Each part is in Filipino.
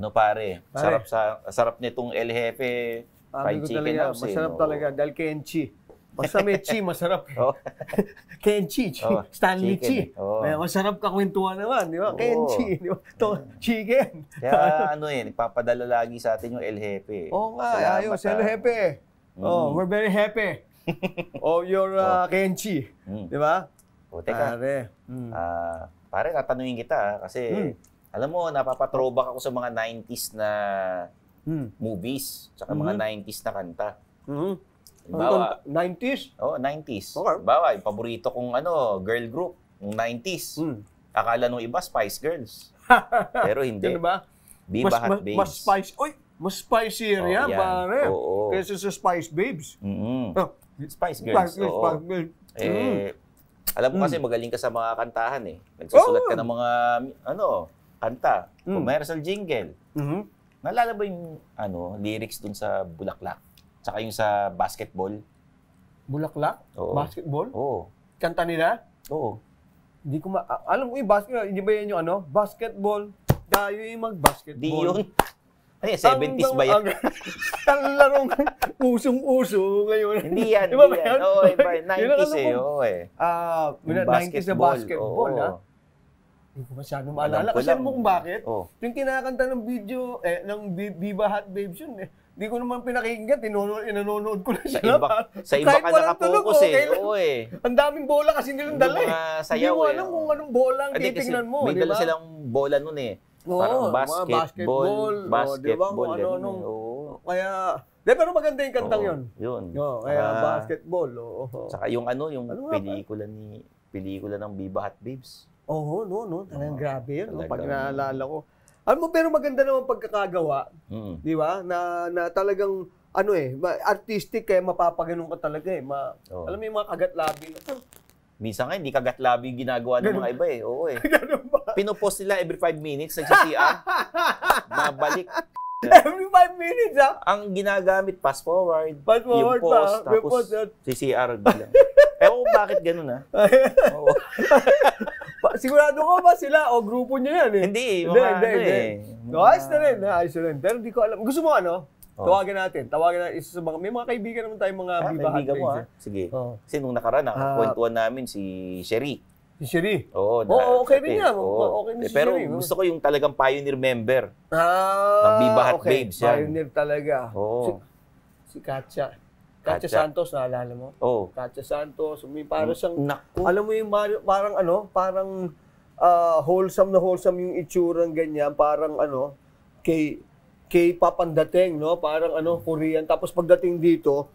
Ano pare, sarap nitong El Jefe fried chicken house. Masarap talaga, dahil Kenchi. Basta may chi, masarap. Kenchi, Stanley Chi. Masarap kakwentuhan naman, di ba? Kenchi, di ba? Chicken. Kaya nagpapadala lagi sa atin yung El Jefe. Oo nga, ayos, El Jefe. We're very happy of your Kenchi. Di ba? Teka, pare, tatanungin kita kasi alam mo, napapatrowback ako sa mga 90s na movies, tsaka mga 90s na kanta. Bawa, 90s? Oo, 90s. Okay. Bawa, yung paborito kong girl group, ng 90s. Akala nung iba, Spice Girls. Pero hindi. Yan ba? Viva Hot Babes. Mas spicier yan, pare. Kaysa sa Spice Babes. Spice Girls. Alam mo kasi magaling ka sa mga kantahan eh. Nagsusulat ka ng mga, kanta. Commercial jingle. Naalala ba yung, lyrics dun sa Bulaklak? Tsaka yung sa basketball. Bulaklak? Oo. Basketball? Oo. Kanta nila? Oo. Hindi ko alam mo yung basketball, hindi ba yan yung basketball? Tayo yung mag-basketball. Di yun. Ay, 70s ba yan? Ang larong usong-uso ngayon. Hindi yan, diba hindi yan. Oo, iba, 90s eh. Oo eh. 90s na basketball, ha? Hindi ko masyadong maalala. Kasi alam mo kung bakit? Yung kinakanta ng video, ng Viva Hot Babes yun eh. Hindi ko naman pinakinggan, inanonood ko na siya. Sa iba ka nakapokus eh. Oo eh. Ang daming bola kasi nilang dala eh. Hindi mo alam kung anong bola ang titignan mo. May dala silang bola nun eh. Parang basketball, Kaya, pero maganda yung kantang yun. Yun. Kaya basketball. Saka yung yung pelikula ng Viva Hot Babes. Talagang grabe yun. Pag naalala ko. Alam mo, pero maganda naman pagkakagawa. Di ba? Na talagang, artistic kaya mapapaganon ka talaga eh. Alam mo yung mga kagat-labi. Minsan nga, hindi kagat-labi ginagawa ng mga iba eh. Oo eh. Pinopost nila every 5 minutes, nagsa-CR. Mabalik. Every 5 minutes, ha? Ang ginagamit, fast forward. Fast forward yung post, tapos CCR bilang. Ewan ko bakit ganun, ha? Oo. Sigurado ko ba sila o grupo niya yan eh? Hindi. Ayos na rin. Pero di ko alam. Gusto mo Tawagan natin. Isa sa mga, may mga kaibigan naman tayong mga Viva Hot Babes. Mo, ha? Sige. Kasi nung nakaraan, nakakwentuhan namin si Sherry. Si Sherry? Oo. Okay rin niya. Okay na si pero Sherry. Gusto ko yung talagang pioneer member ng Viva Hot Babes. Pioneer talaga. Si Katya. Katya Santos, naalala mo? Oo. Katya Santos. May parang siyang, alam mo yung parang wholesome yung itsurang ganyan. Parang kay papandating, no? Parang Korean. Tapos pagdating dito,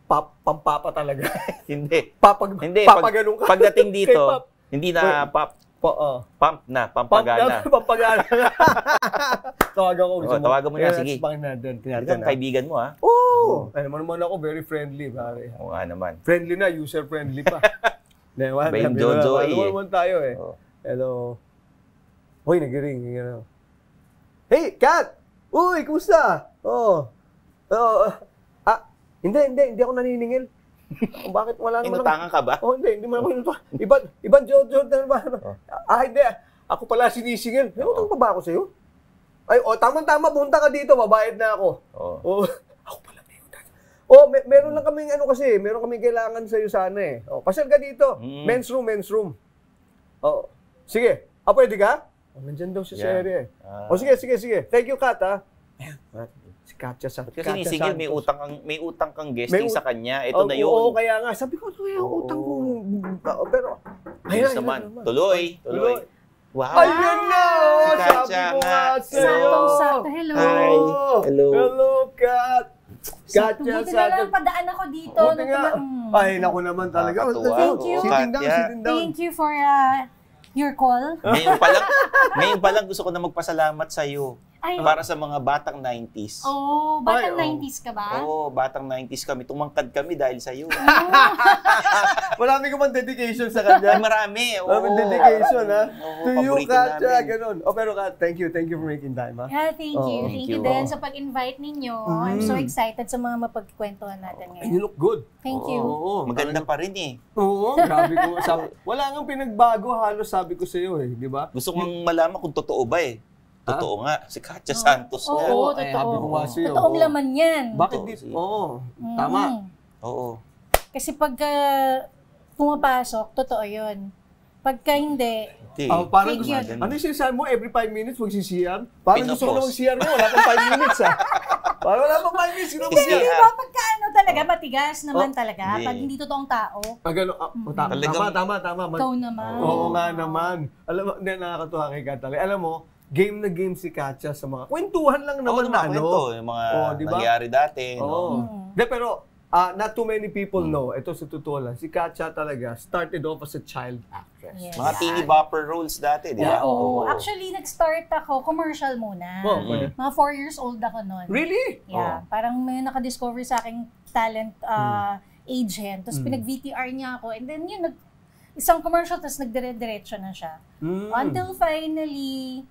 pampapa talaga. Hindi. Papaganong ka. Pagdating dito, hindi na pump na, pampagana. Pampagana. Tawagan ko. Tawagan mo na, sige. Ikaw kaibigan mo, ha? Oo. Naman ako, very friendly, pare. Oo nga naman. Friendly na, user-friendly pa. Bayang Jojo eh. Ano naman tayo eh. Hello. Hoy, nag-ring. Hey, Kat! Uy, kumusta? Hindi ako naniningil. Bakit wala naman? Inutangan ka ba? Hindi mo naman inutangan. Ibang Jojo na ba? Hindi. Ako pala sinisingil. May utang pa ba ako sa'yo? Ay, tama-tama, punta ka dito, babayad na ako. Ako pala may utang. Meron lang kaming meron kaming kailangan sa'yo sana eh. Pasyal ka dito. Men's room. Sige. Pwede ka? Nandyan daw si Sherry eh. Sige. Thank you, Kat, ha? Si Katya Santos. Kasi sinisingil, may utang kang guesting sa kanya. Ito na yun. Oo, kaya nga. Sabi ko, yung utang ko. Pero, ayun naman. Tuloy. Wow. Ayun na! Si Katya sabi ko nga sa'yo. Sakto. Hello. Hi. Hello, Kat. Katya Buti na lang padaan ako dito. Buti nga. Ay, naku naman talaga. Thank you. Sitting down. Thank you for your call. Ngayon pa lang gusto ko na magpasalamat sa iyo. Para sa mga batang 90s. Batang 90s ka ba? Batang 90s kami. Tumangkad kami dahil sa iyo. Marami ka man dedication sa kanya. Marami. Maraming dedication, ha? To you, Katya, ganun. Pero Kat, thank you for making time, ha? Yeah, thank you. Thank you din sa pag-invite ninyo. I'm so excited sa mga mapagkwentuhan natin ngayon. You look good. Thank you. Maganda pa rin eh. Grabe ko. Wala nga pinagbago, halos sabi ko sa iyo eh, di ba? Gusto kong malaman kung totoo ba eh. Totoo nga, si Katya Santos nga. Oo, Ay, totoo. habi ko nga sa'yo. Totoong laman yan. Bakit Totoo, di? si- Oo, tama. Oo. Kasi pagka pumapasok, totoo yun. Pagka hindi, Hindi. Parang Fake yun. ano yung sinasabi mo, every 5 minutes magsisiyar? Parang gusto ko na Pinopost. magsiyar mo, wala pang 5 minutes Parang wala pang 5 minutes, sino Hindi, magsiyar? di ba? Pagka ano talaga, matigas naman talaga. Hindi. Pag hindi totoong tao, Talagang- Tama. ikaw naman. Oo nga naman. Alam mo, hindi, nakakatuwa kay Katali. Alam mo, game na game si Katya sa mga kwentuhan lang Oo, naman na kwento. Yung mga diba? nangyari dati. Oo. No? Hindi, pero not too many people know, ito sa totoo lang, si Katya talaga started off as a child actress. Yes. Mga teeny bopper roles dati, di ba? Yeah, Oo. Actually, nag-start ako, commercial muna. Oh, okay. Mga 4 years old ako noon. Really? Yeah. Parang may nakadiscover sa aking talent agent. Tapos pinag-VTR niya ako. And then yun, isang commercial, tapos nagdire-diretso na siya. Until finally,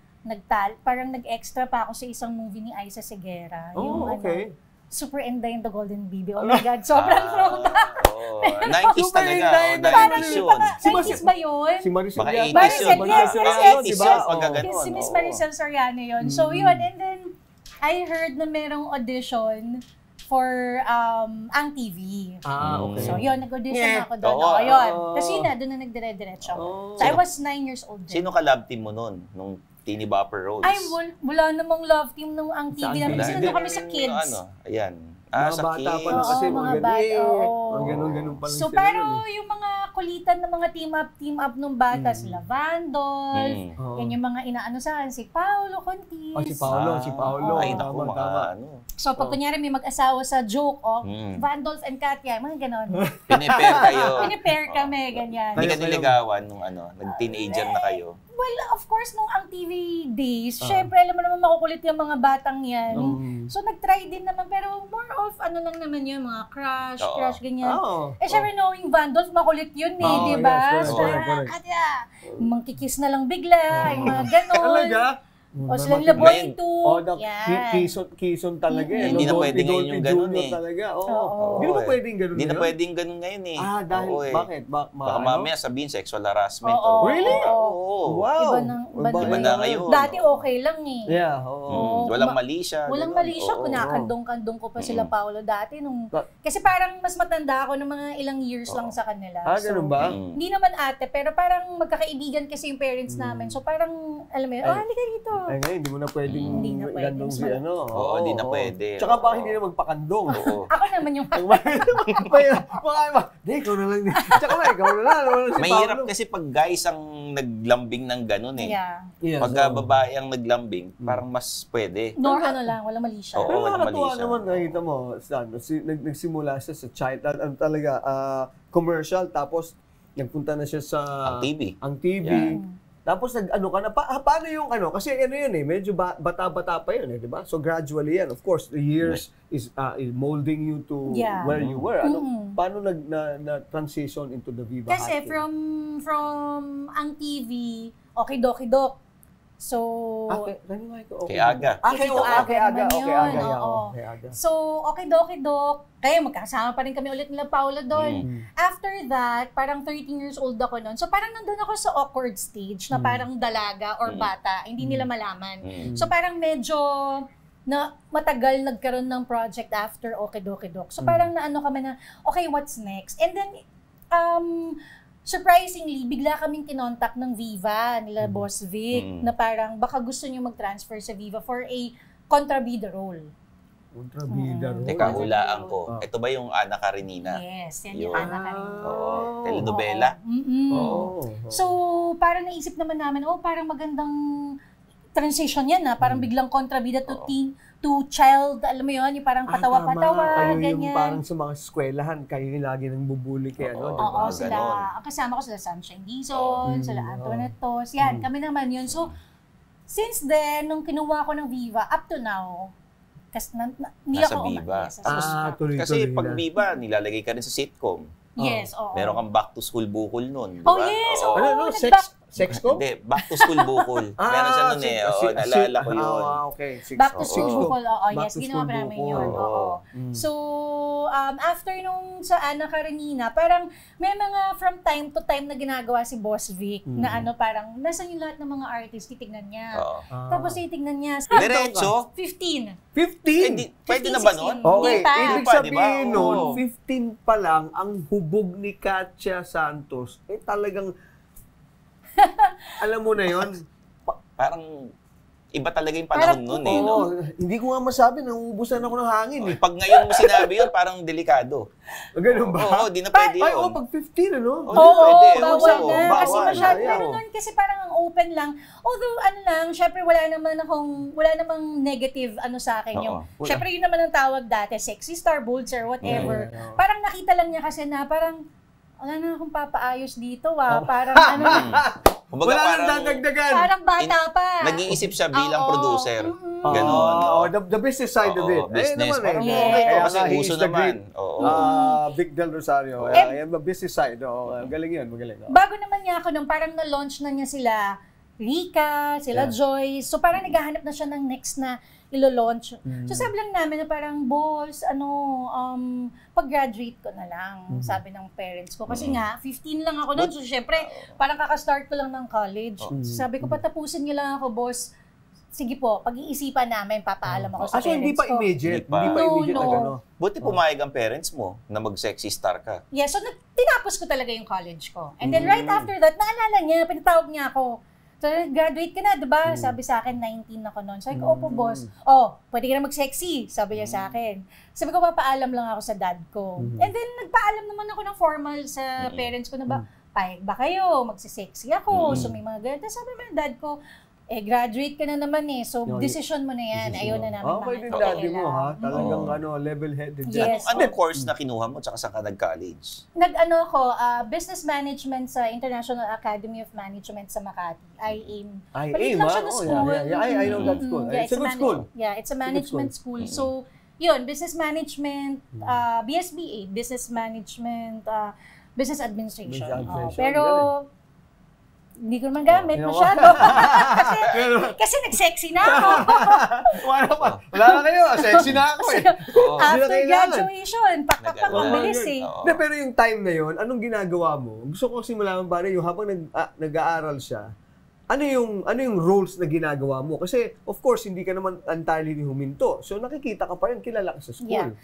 parang nag-extra pa ako sa isang movie ni Aiza Seguera. Oh, okay. Super Inday and the Golden Baby. Oh my God, sobrang proud ako. Oo. 90s Super talaga. Inday, Oo, Parang 90s hindi yun. pa nga, Si 90s ba yun? Si Maricel Baka yata. 80s yun. Maricel, yes, Soriano, 80s diba? yun. Oo. Pagka ganun. Si Miss Oo. Maricel Soriano yun. So yun, and then I heard na merong audition for Ang TV. Okay. So yun, nag-audition Yeah. ako doon. Oo. Oo, yun. Oo. Tapos yun na, doon na nagdire-diretso. Oh. So I was 9 years old din. Sino ka-love team mo nun? Nung teeny bopper roles? Ay, wala namang love team nung Ang TV namin. Kasi nandun kami sa kids. Ano, ayan. Mga Sa bata kids. pa na kasi Oo, mga mga bata, ganun. oo. Mga ganun pa lang So, sila pero nun yung mga kulitan ng mga team up nung bata, sila Vandolph, Oo. yan yung mga inaano sa akin, si Paolo Contis. Si Paolo. Ay, naku, Tama. ano. So, pag kunyari may mag-asawa sa joke, Vandolph and Katya, mga ganon. Pinipair kayo. Pinipair kami, ganyan. Hindi ka niligawan nung ano, nag-teenager na kayo. Well, of course, nung Ang TV days, syempre, alam mo naman makukulit yung mga batang yan. So, nag-try din naman, pero more of, ano lang naman yun, mga crush, ganyan. Eh, syempre, knowing Vandolph, makulit yun di ba? yes, So, correct. Katya, mangkikis na lang bigla, yung mga ganon. Talaga? O silang Laboy Ngayon, 2, yan. Kison talaga Hindi na pwedeng ngayon yung ganun Junior eh. talaga. Oo. Hindi na pwedeng ganun Hindi na ngayon? pwedeng ganun ngayon eh. Dahil, Oo, eh. bakit? Baka mamaya sabihin sexual harassment. Oo. Really? Oo. Wow. Iba na ngayon. Dati okay lang eh. Yeah, oo. Walang mali siya. Walang ganun. mali siya. Oo. Kunakandong-kandong ko pa sila Paolo dati. Kasi parang mas matanda ako ng mga ilang years lang sa kanila. Ganun ba? Hindi naman ate, pero parang magkakaibigan kasi yung parents namin. So parang, alam mo yun, halika dito. Ay, ngayon, hindi mo na pwedeng Hindi na pwede. gandong si ano. Oo, hindi na pwede. Tsaka baka hindi na magpakandong. Oo. Ako naman yung Hindi, ikaw na lang. Tsaka ikaw na lang. Si Mahirap Paolo. kasi pag guys ang naglambing ng ganun eh. Yeah. Yes, Pagka oo. babae ang naglambing, parang mas pwede. Nor ano lang, walang mali siya. Oo. Pero walang nakakatuwa mali siya. naman, nakita mo, nagsimula siya sa child, talaga, commercial, tapos nagpunta na siya sa Ang TV. Ang TV. Yeah. Tapos nag-ano ka na, paano yung ano, kasi ano yun eh, medyo bata-bata pa yun eh, di ba? So gradually yan, of course, the years is molding you to Yeah. where you were. Ano, paano na-transition into the Viva Kasi acting? from Ang TV, okay Doc. So, Kay Aga. Kay Aga. Oo. So, okay Doc. Kaya magkasama pa rin kami ulit nila Paula doon. After that, parang 13 years old ako noon. So, parang nandun ako sa awkward stage na parang dalaga or bata. Hindi nila malaman. So, parang medyo na matagal nagkaroon ng project after Okay Doc. So, parang naano kami na, okay, what's next? And then, surprisingly, bigla kaming kinontak ng Viva, nila Boss Vic, na parang baka gusto niyo mag-transfer sa Viva for a kontrabida role. Kontrabida role. Teka, hulaan ko. Ito ba yung Ana Karenina? Yes, yan Yun. yung anak kanina. Oo. Telenovela? So, parang naisip naman namin, parang magandang transition yan parang biglang kontrabida to child, alam mo yun, yung parang patawa-patawa, Kayo ganyan. yung parang sa mga eskwelahan, kayo yung lagi nang bubuli kay ano, di ba? Oo, sila. Ang kasama ko sila Sunshine Dizon, sila Antoinette Tos. Yan, kami naman yun. So, since then, nung kinuha ko ng Viva, up to now, kasi hindi Nasa ako Viva. Tapos, tuloy-tuloy Kasi pag na. Viva, nilalagay ka rin sa sitcom. yes, oo. Meron kang back to school bukol nun. di Oh, ba? yes, Oo. oo. Sex Sex ko? Hindi, back to school bukol. Meron siya nun eh. Oo, naalala ko yun. Okay. Back to school bukol, oo. Back Yes, to ginawa school pa namin bukol. yun. Oo. So, after nung sa Ana Karenina, parang may mga from time to time na ginagawa si Boss Vic na parang nasa yung lahat ng mga artist, titignan niya. Tapos titignan niya. Diretso? 15. 15? Pwede na ba nun? Okay, Hindi pa. ibig sabihin nun, 15 pa lang, ang hubog ni Katya Santos, talagang, alam mo na yon. Parang iba talaga yung panahon nun eh. No? Hindi ko nga masabi, nauubusan ako ng hangin eh. Pag ngayon mo sinabi yun, parang delikado. Ganun ba? Oo, di na pwede yun. Pag 15, ano? Oo, pwede. Bawal na. Bawal. Kasi masyado, pero nun kasi parang ang open lang. Although, syempre wala namang negative sa akin yung, syempre yun naman ang tawag dati, sexy star, bold star, whatever. Parang nakita lang niya kasi na parang, wala na akong papaayos dito parang Kumbaga, wala nang dadagdagan. Parang bata pa. Nag-iisip siya bilang producer. Ganon. The business side of it. Business. Naman, okay to kasi uso naman. Vic Del Rosario. The business side. Galing yun, magaling. Bago naman niya ako nung parang na-launch na niya sila Rika, sila Joyce. So parang naghahanap na siya ng next na ilo-launch. So sabi lang namin na parang, boss, pag-graduate ko na lang, sabi ng parents ko. Kasi nga, 15 lang ako noon. So syempre, parang kakastart ko lang ng college. So, sabi ko, patapusin niyo lang ako, boss. Sige po, pag-iisipan namin, papaalam ako sa parents ko. Hindi pa immediate? Hindi pa immediate na gano'n? Buti pumayag ang parents mo na mag-sexy star ka. Yeah, so tinapos ko talaga yung college ko. And then right after that, naalala niya, pinatawag niya ako. So, graduate ka na, diba? Sabi sa akin, 19 ako noon. Sabi ko, opo, boss. Pwede ka na mag-sexy, sabi niya sa akin. Sabi ko, papaalam lang ako sa dad ko. And then, nagpaalam naman ako ng formal sa parents ko na ba, payag ba kayo? Magsisexy ako. So, may mga ganito. Sabi mo yung dad ko, graduate ka na naman eh. So, decision mo na yan. Ayaw na namin okay din daddy mo, ha? Talagang level-headed dyan. Yes. Anong course na kinuha mo tsaka saan ka nag-college? Business management sa International Academy of Management sa Makati. IAIM. IAIM, lang siya na school. I know that school. It's a good school. Yeah, it's a management school. So, yun, business management, BSBA, business management, business administration. Pero, hindi ko naman gamit masyado. kasi nag-sexy na ako. Wala na kayo, sexy na ako eh. After graduation, pakpak mabilis eh. Pero yung time na yun, anong ginagawa mo? Gusto ko kasi malaman ba yung habang nag-aaral siya, ano yung roles na ginagawa mo? Kasi, of course, hindi ka naman entirely huminto. So, nakikita ka pa rin, kilala ka sa school. Yeah.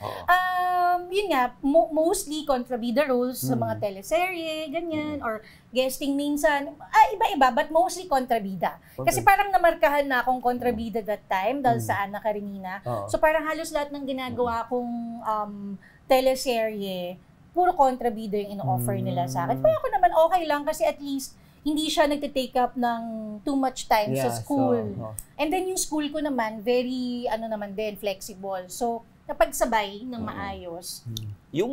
Yun nga, mostly kontrabida roles sa mga teleserye, ganyan, or guesting minsan. Iba-iba, but mostly kontrabida. Kasi parang namarkahan na akong kontrabida that time dahil sa Ana Karenina. So, parang halos lahat ng ginagawa kong teleserye, puro kontrabida yung ino-offer nila sa akin. Pero ako naman okay lang kasi at least hindi siya nagte-take up ng too much time sa school. And then yung school ko naman, very, naman din, flexible. So, napagsabay ng maayos. Yung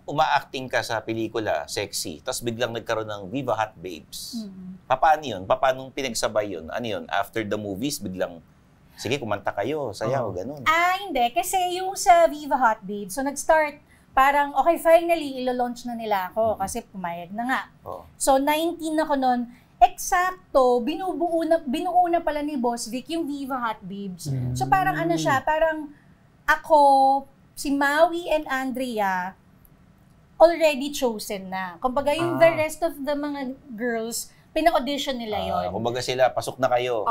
uma-acting ka sa pelikula, sexy, tapos biglang nagkaroon ng Viva Hot Babes. Paano yun? Paano pinagsabay yun? Ano yun? After the movies, biglang, sige, kumanta kayo, sayaw, ganun. Hindi. Kasi yung sa Viva Hot Babes, so nag-start, parang, okay, finally, ilo-launch na nila ako kasi pumayag na nga. So, 19 ako noon. Eksakto, binuo na pala ni Boss Vic yung Viva Hot Babes. So, parang siya, parang ako, si Maui and Andrea, already chosen na. Kumbaga, yung the rest of the mga girls, pina-audition nila yon. Kumbaga sila, pasok na kayo.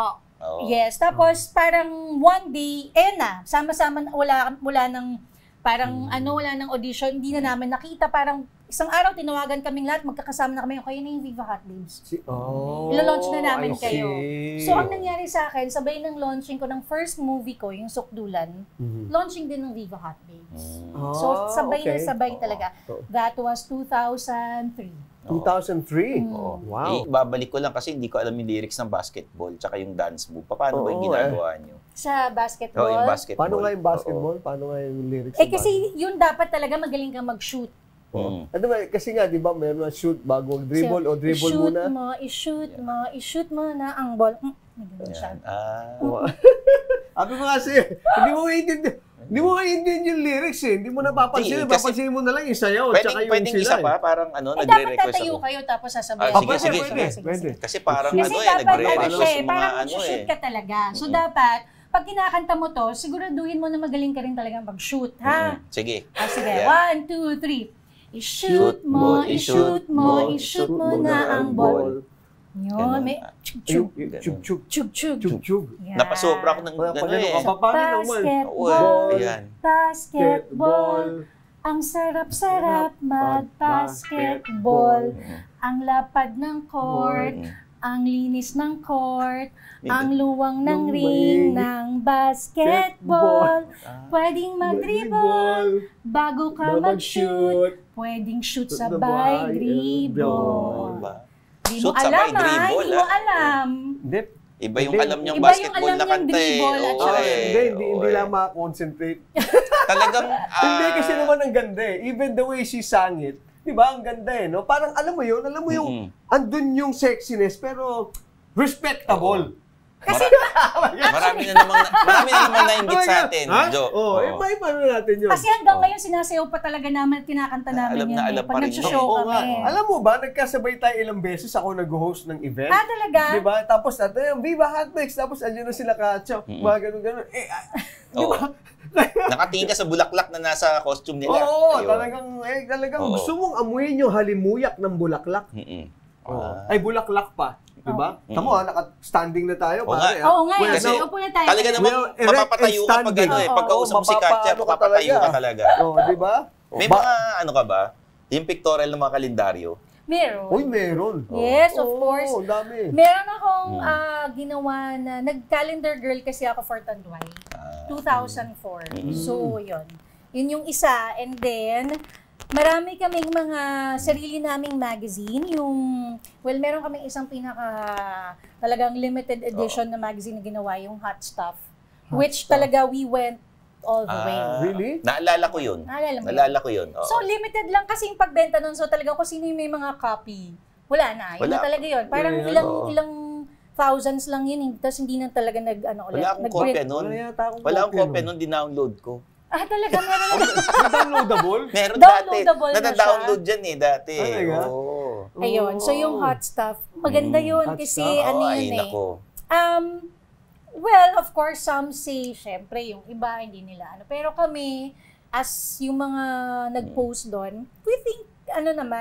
Yes, tapos parang one day, sama-sama, wala nang, parang wala nang audition, hindi na namin nakita, parang isang araw tinawagan kaming lahat, magkakasama na kami, kayo na yung Viva Hot Babes. Ilo-launch na namin kayo. So, ang nangyari sa akin, sabay ng launching ko ng first movie ko, yung Sukdulan, launching din ng Viva Hot Babes. So, sabay na sabay talaga. That was 2003. 2003? Wow. Babalik ko lang kasi hindi ko alam yung lyrics ng basketball tsaka yung dance move. Paano ba yung ginagawa nyo? Sa basketball? Yung basketball. Paano nga yung basketball? Paano nga yung lyrics kasi yun dapat talaga magaling kang mag-shoot. Kasi nga, di ba, meron na shoot bago dribble o dribble muna? I-shoot mo na ang ball. Siya. Abi mo kasi, hindi mo iintindi. Hindi mo maintindihan yung lyrics eh. Hindi mo napapansin. Papansin mo na lang yung sayaw at saka yung pwedeng sila. isa pa, parang dapat nagre-request tatayo ako. kayo tapos sasabihin. Sige. Kasi parang nagre-request yung mga shoot ka talaga. So dapat, pag kinakanta mo to, siguraduhin mo na magaling ka rin talaga mag-shoot, ha? Sige. Sige, 1, 2, 3. I-shoot mo, i-shoot mo, i-shoot mo na ang ball. Yun, may chug-chug. Chug-chug. Napasobra ko ng gano'n eh. Basketball. Ang sarap-sarap mag-basketball. Ang lapad ng court. Ang linis ng court. Ang luwang ng ring ng basketball. Pwedeng mag-dribble bago ka mag-shoot. Pwedeng shoot sabay dribble. Hindi mo alam, hindi mo alam. Iba yung alam niyang basketball na kanta eh. Hindi lang makakonsentrate. Talagang... Hindi kasi naman ang ganda eh. Even the way she sang it, di ba? Ang ganda eh, no? Parang alam mo yung, andun yung sexiness, pero respectable. Kasi marami na namang nainggit sa atin, Jo. May paano natin yun. Kasi hanggang ngayon sinasayaw pa talaga namin at kinakanta namin yun eh. Pag nag-show kami. Alam mo ba, nagkasabay tayo ilang beses ako nag-host ng event. Talaga? Diba? Tapos natin, Viva Hotmix. Tapos andyan na sila Katsaw. Mga ganun-ganun. Diba? Nakatingin ka sa bulaklak na nasa costume nila. Oo, talagang gusto mong amuyin yung halimuyak ng bulaklak. Ay, bulaklak pa. Diba? Tamo naka-standing na tayo. Oo nga, kasi upo na tayo. Talaga naman, mapapatayo ka pag ano eh. Pagkausap mo si Katya, mapapatayo ka talaga. Diba? May mga ano ka ba? Yung pictorial ng mga kalendaryo? Meron. Uy, meron. Yes, of course. Dami. Meron akong ginawa na, nag-calendar girl kasi ako for Tanduay. 2004. So, yun. Yun yung isa. And then, marami kaming mga sarili naming magazine. Meron kaming isang talagang limited edition na magazine na ginawa, yung Hot Stuff. Which talaga we went all the way. Really? Naalala ko yun. Naalala ko yun. So, limited lang kasi yung pagbenta nun. So, talaga kung sino yung may mga copy, wala na. Yun na talaga yun. Parang ilang thousands lang yun. Tapos hindi na talaga ulit. Wala akong kopya nun. Wala akong kopya nun, dinownload ko. Talaga meron na. Downloadable? Meron dati. Downloadable na siya. Nata-download dyan eh, dati. Ayun. So, yung Hot Stuff, maganda yun. Kasi ano yun eh. Well, of course, some say, syempre, yung iba, hindi nila ano. Pero kami, as yung mga nag-post doon, we think,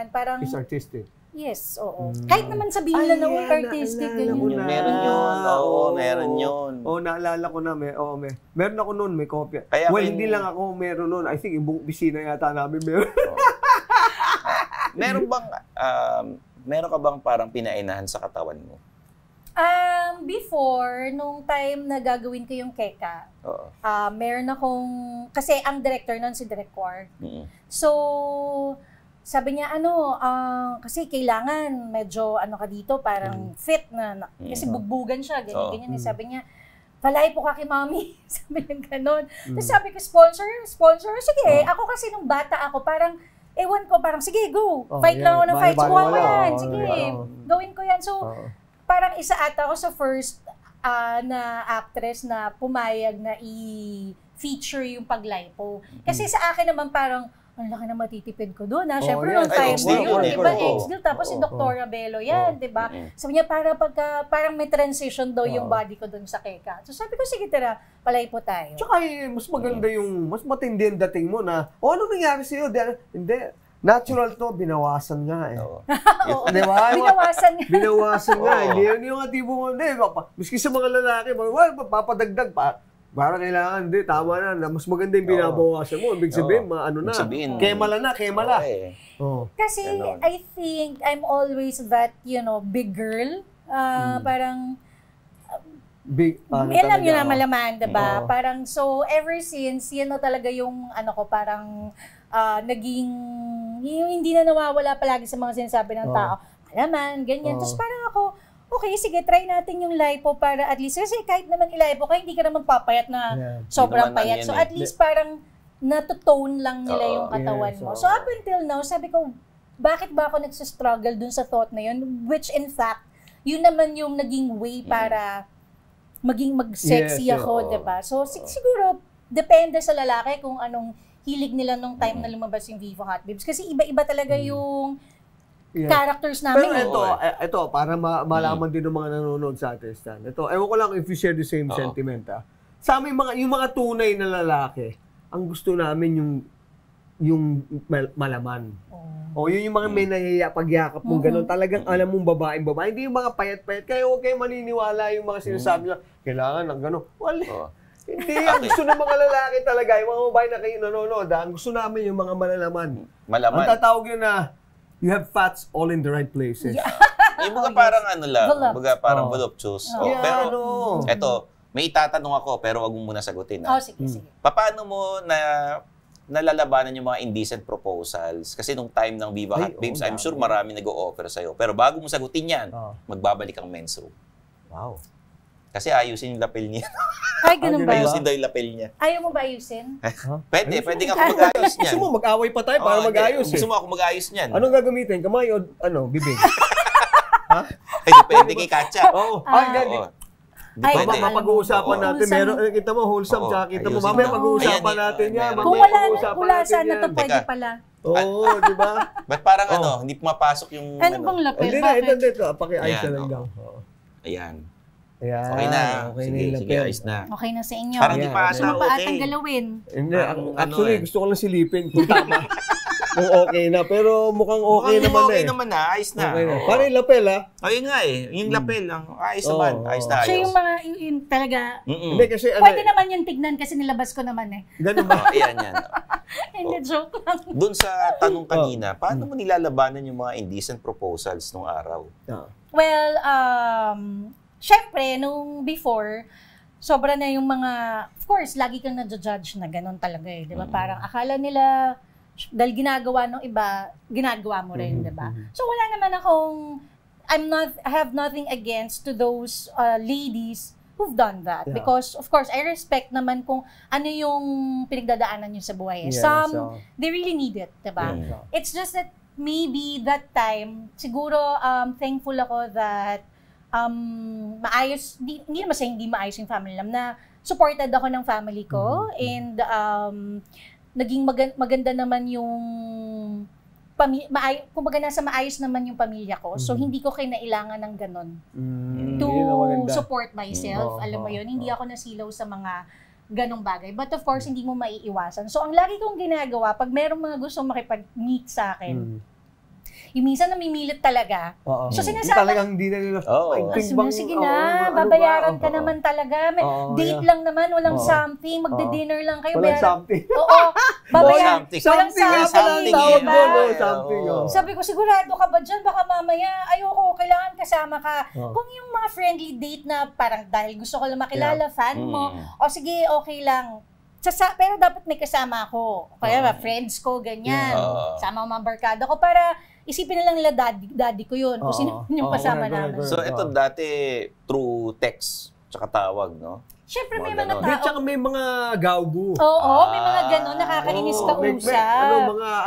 parang... It's artistic. Yes, oo. Kahit naman sabihin nila na artistic. Meron yun. Oo, meron yun. Naalala ko na. Meron ako noon, may kopya. Hindi lang ako meron noon. I think yung buong bisina yata namin meron. Meron ka bang parang pinainahan sa katawan mo? Before, nung time na gagawin ko yung Keka, meron akong, kasi ang director nun si Direk Quar. So, sabi niya, kasi kailangan medyo ka dito, parang fit na kasi bugbugan siya, ganyan. Sabi niya, palay po ka kay mami. Sabi niya gano'n. Tapos sabi ko, sponsor? Sige, ako kasi nung bata ako, parang, ewan ko, parang, sige, go. Fight lang ako ng fight. Subuhan mo yan. Sige, gawin ko yan. So, parang isa ata ako sa first na actress na pumayag na i-feature yung paglipo. Kasi sa akin naman parang, ang laki na matitipid ko doon. Siyempre, nung time na yun, di ba? Exdil, tapos si Dr. Bello yan, di ba? Sabi niya, parang may transition daw yung body ko doon sa Keka. So sabi ko, sige tira, palay po tayo. Tsaka mas maganda mas matindi ang dating mo na, ano nangyari sa'yo? Hindi. Natural to, binawasan nga eh. Di ba? Binawasan nga. Hindi yung tipo mo, miski sa mga lalaki, papadagdag pa. Para kailangan, tama na. Mas maganda yung binabawasan mo. Ibig sabihin, kemala na. Kasi I think I'm always that, big girl. Parang, alam nyo na malaman, diba? Parang, so, ever since, yan na talaga yung, parang, naging, hindi na nawawala palagi sa mga sinasabi ng tao. Alaman, ganyan. Tapos parang ako, okay, sige, try natin yung lipo para at least, kasi kahit naman ilipo ka, hindi ka naman papayat na sobrang payat. So at least parang natotone lang nila yung katawan mo. So up until now, sabi ko, bakit ba ako nagsistruggle dun sa thought na yun? Which in fact, yun naman yung naging way para maging mag-sexy ako, diba? So siguro, depende sa lalaki kung anong hilig nila nung time na lumabas yung Viva Hot Babes. Kasi iba-iba talaga yung characters namin. Pero ito, para malaman din ng mga nanonood sa atin, Stan. Ito, ewan ko lang if you share the same sentiment, Sa amin, yung mga tunay na lalaki, ang gusto namin yung malaman. O yun yung mga may nahiya pagyakap mo, gano'n. Talagang alam mong babae. Hindi yung mga payat-payat. Kaya huwag kayo maniniwala yung mga sinasabi nila, kailangan ng gano'n. Wala. Hindi, ang gusto ng mga lalaki talaga, yung mga babae na kayo nanonood, ang gusto namin yung mga malalaman. Malaman. Ang tatawag yun na, you have fats all in the right places. Yung mga parang ano lang, mga parang voluptuous. Pero, eto, may itatanong ako, pero wag mo muna sagutin. Sige. Paano mo nalalabanan yung mga indecent proposals? Kasi nung time ng Viva Hot Babes, I'm sure marami nag-o-offer sa'yo. Pero bago mo sagutin yan, magbabalik ang men's room. Wow. Kasi ayusin yung lapel niya. Ay, ganun ba? Ayusin daw yung lapel niya. Ayaw mo ba ayusin? Pwede nga ako mag-ayos niyan. Gusto mo mag-away pa tayo para mag-ayos Gusto mo ako mag-ayos niyan. Anong gagamitin? Kamay o bibig? Ay, depende kay Katya. Depende. Mapag-uusapan natin. Meron, kita mo, wholesome, tsaka kita mo. Mamaya pag-uusapan natin yan. Kung wala sana to, pwede pala. Oo, di ba? Ba't parang hindi pumapasok yung... Ano bang lapel? Hindi, ito. Paki-ayos na lang daw. Ayan. Ayan. Okay na. Sige, ayos na. Okay na sa inyo. Parang di pa asa, okay. Paatang galawin. Hindi, actually, gusto ko lang silipin kung tama. Kung okay na. Pero mukhang okay naman okay naman na. Ayos na. Okay na. Parang yung lapel, Ayun nga yung lapel lang. Ayos naman. Ayos na ayos. So yung mga, yung talaga, hindi kasi pwede naman yung tignan kasi nilabas ko naman Ganun ba? Ayan yan. Hindi, joke lang. Doon sa tanong kanina, paano mo nilalabanan yung mga indecent proposals nung araw? Well, syempre, nung before, sobra na yung mga, of course, lagi kang na-judge na ganun talaga di ba? Parang akala nila, dahil ginagawa ng iba, ginagawa mo rin, di ba? So wala naman akong, I have nothing against to those ladies who've done that. Because, of course, I respect naman kung ano yung pinagdadaanan nyo sa buhay. Some, they really need it, di ba? It's just that maybe that time, siguro thankful ako that maayos, hindi naman hindi maayos yung family lang, na supported ako ng family ko, and naging maganda naman yung kumbaga nasa maayos naman yung pamilya ko, so hindi ko kinailangan ng ganon to support myself, alam mo yun, hindi ako nasilaw sa mga ganong bagay, but of course hindi mo maiiwasan. So ang lagi kong ginagawa, pag merong mga gustong makipag-meet sa akin, yung minsan namimilit talaga. So sinasabi, talagang hindi na nila, sige na, babayaran ka naman talaga. Date lang naman, walang something, magde-dinner lang kayo. Walang something. Oo, babayaran. Walang something. Sabi ko, sigurado ka ba dyan? Baka mamaya, ayoko, kailangan kasama ka. Kung yung mga friendly date na parang dahil gusto ko lang makilala, fan mo, o sige, okay lang. Pero dapat may kasama ako. Kaya friends ko, ganyan. Sama mga barkada ko para isipin na lang nila daddy ko yun. Kung sino yung kasama namin. So ito dati through text tsaka tawag, no? Siyempre may mga tao. Tsaka may mga gawbu. Oo, may mga gano'n. Nakakalinis ka usap.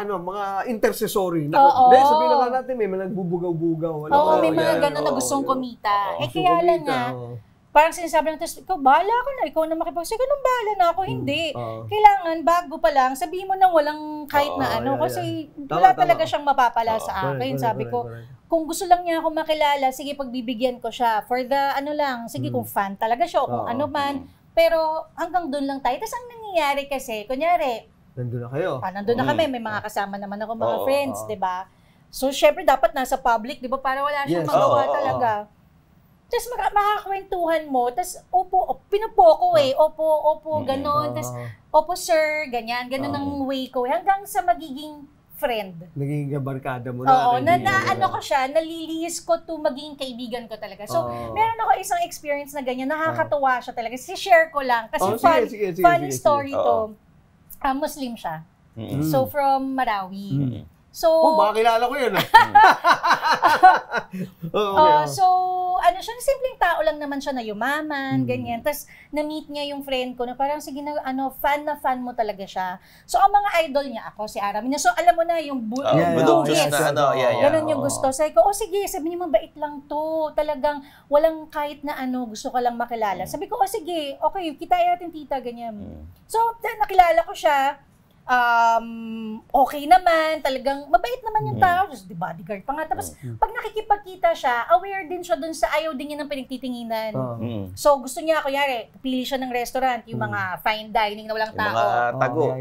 Mga intercessory. Hindi, sabihin na natin, may mga nagbubugaw-bugaw. Oo, may mga gano'n na gustong kumita. Kaya lang parang sinasabi ng test, ikaw, bahala ka na. Ikaw na makipag-sige, ganun bahala na ako. Hindi. Kailangan, bago pa lang, sabihin mo na walang kahit na ano. Kasi wala talaga siyang mapapala sa akin. Sabi ko, kung gusto lang niya ako makilala, sige, pagbibigyan ko siya. For the, sige, kung fan talaga siya, o kung ano man. Pero hanggang doon lang tayo. Tapos ang nangyayari kasi, kunyari, nandun na kayo. Nandun na kami. May mga kasama naman ako, mga friends, diba? So, syempre, dapat nasa public, diba? Para wala siyang magawa talaga. Tapos makakakwentuhan mo, tapos pinupoko opo, ganon, tapos opo sir, ganyan ang way ko, hanggang sa magiging friend. Naging barkada mo na. Oo, ko siya, nalilihis ko to maging kaibigan ko talaga. So, meron ako isang experience na ganyan, nakakatuwa siya talaga. Share ko lang, kasi funny story to. Muslim siya. So, from Marawi. So, makakilala ko yun. So, ano siya, simpleng tao lang naman siya na yumaman, ganyan. Tapos, na-meet niya yung friend ko na parang, sige na, fan na fan mo talaga siya. So, ang mga idol niya, ako, si Aram. So, alam mo na, yung ganun yung gusto. Sabi ko, sige, sabi niya, mabait lang to. Talagang, walang kahit na gusto ka lang makilala. Sabi ko, sige, okay, kita natin tita, ganyan. So, nakilala ko siya. Okay naman, talagang mabait naman yung tao, just the bodyguard pa nga. Tapos, pag nakikipagkita siya, aware din siya dun sa ayaw din niya ng pinagtitinginan. So, gusto niya, kunyari, pili siya ng restaurant, yung mga fine dining na walang tao. Mga tago.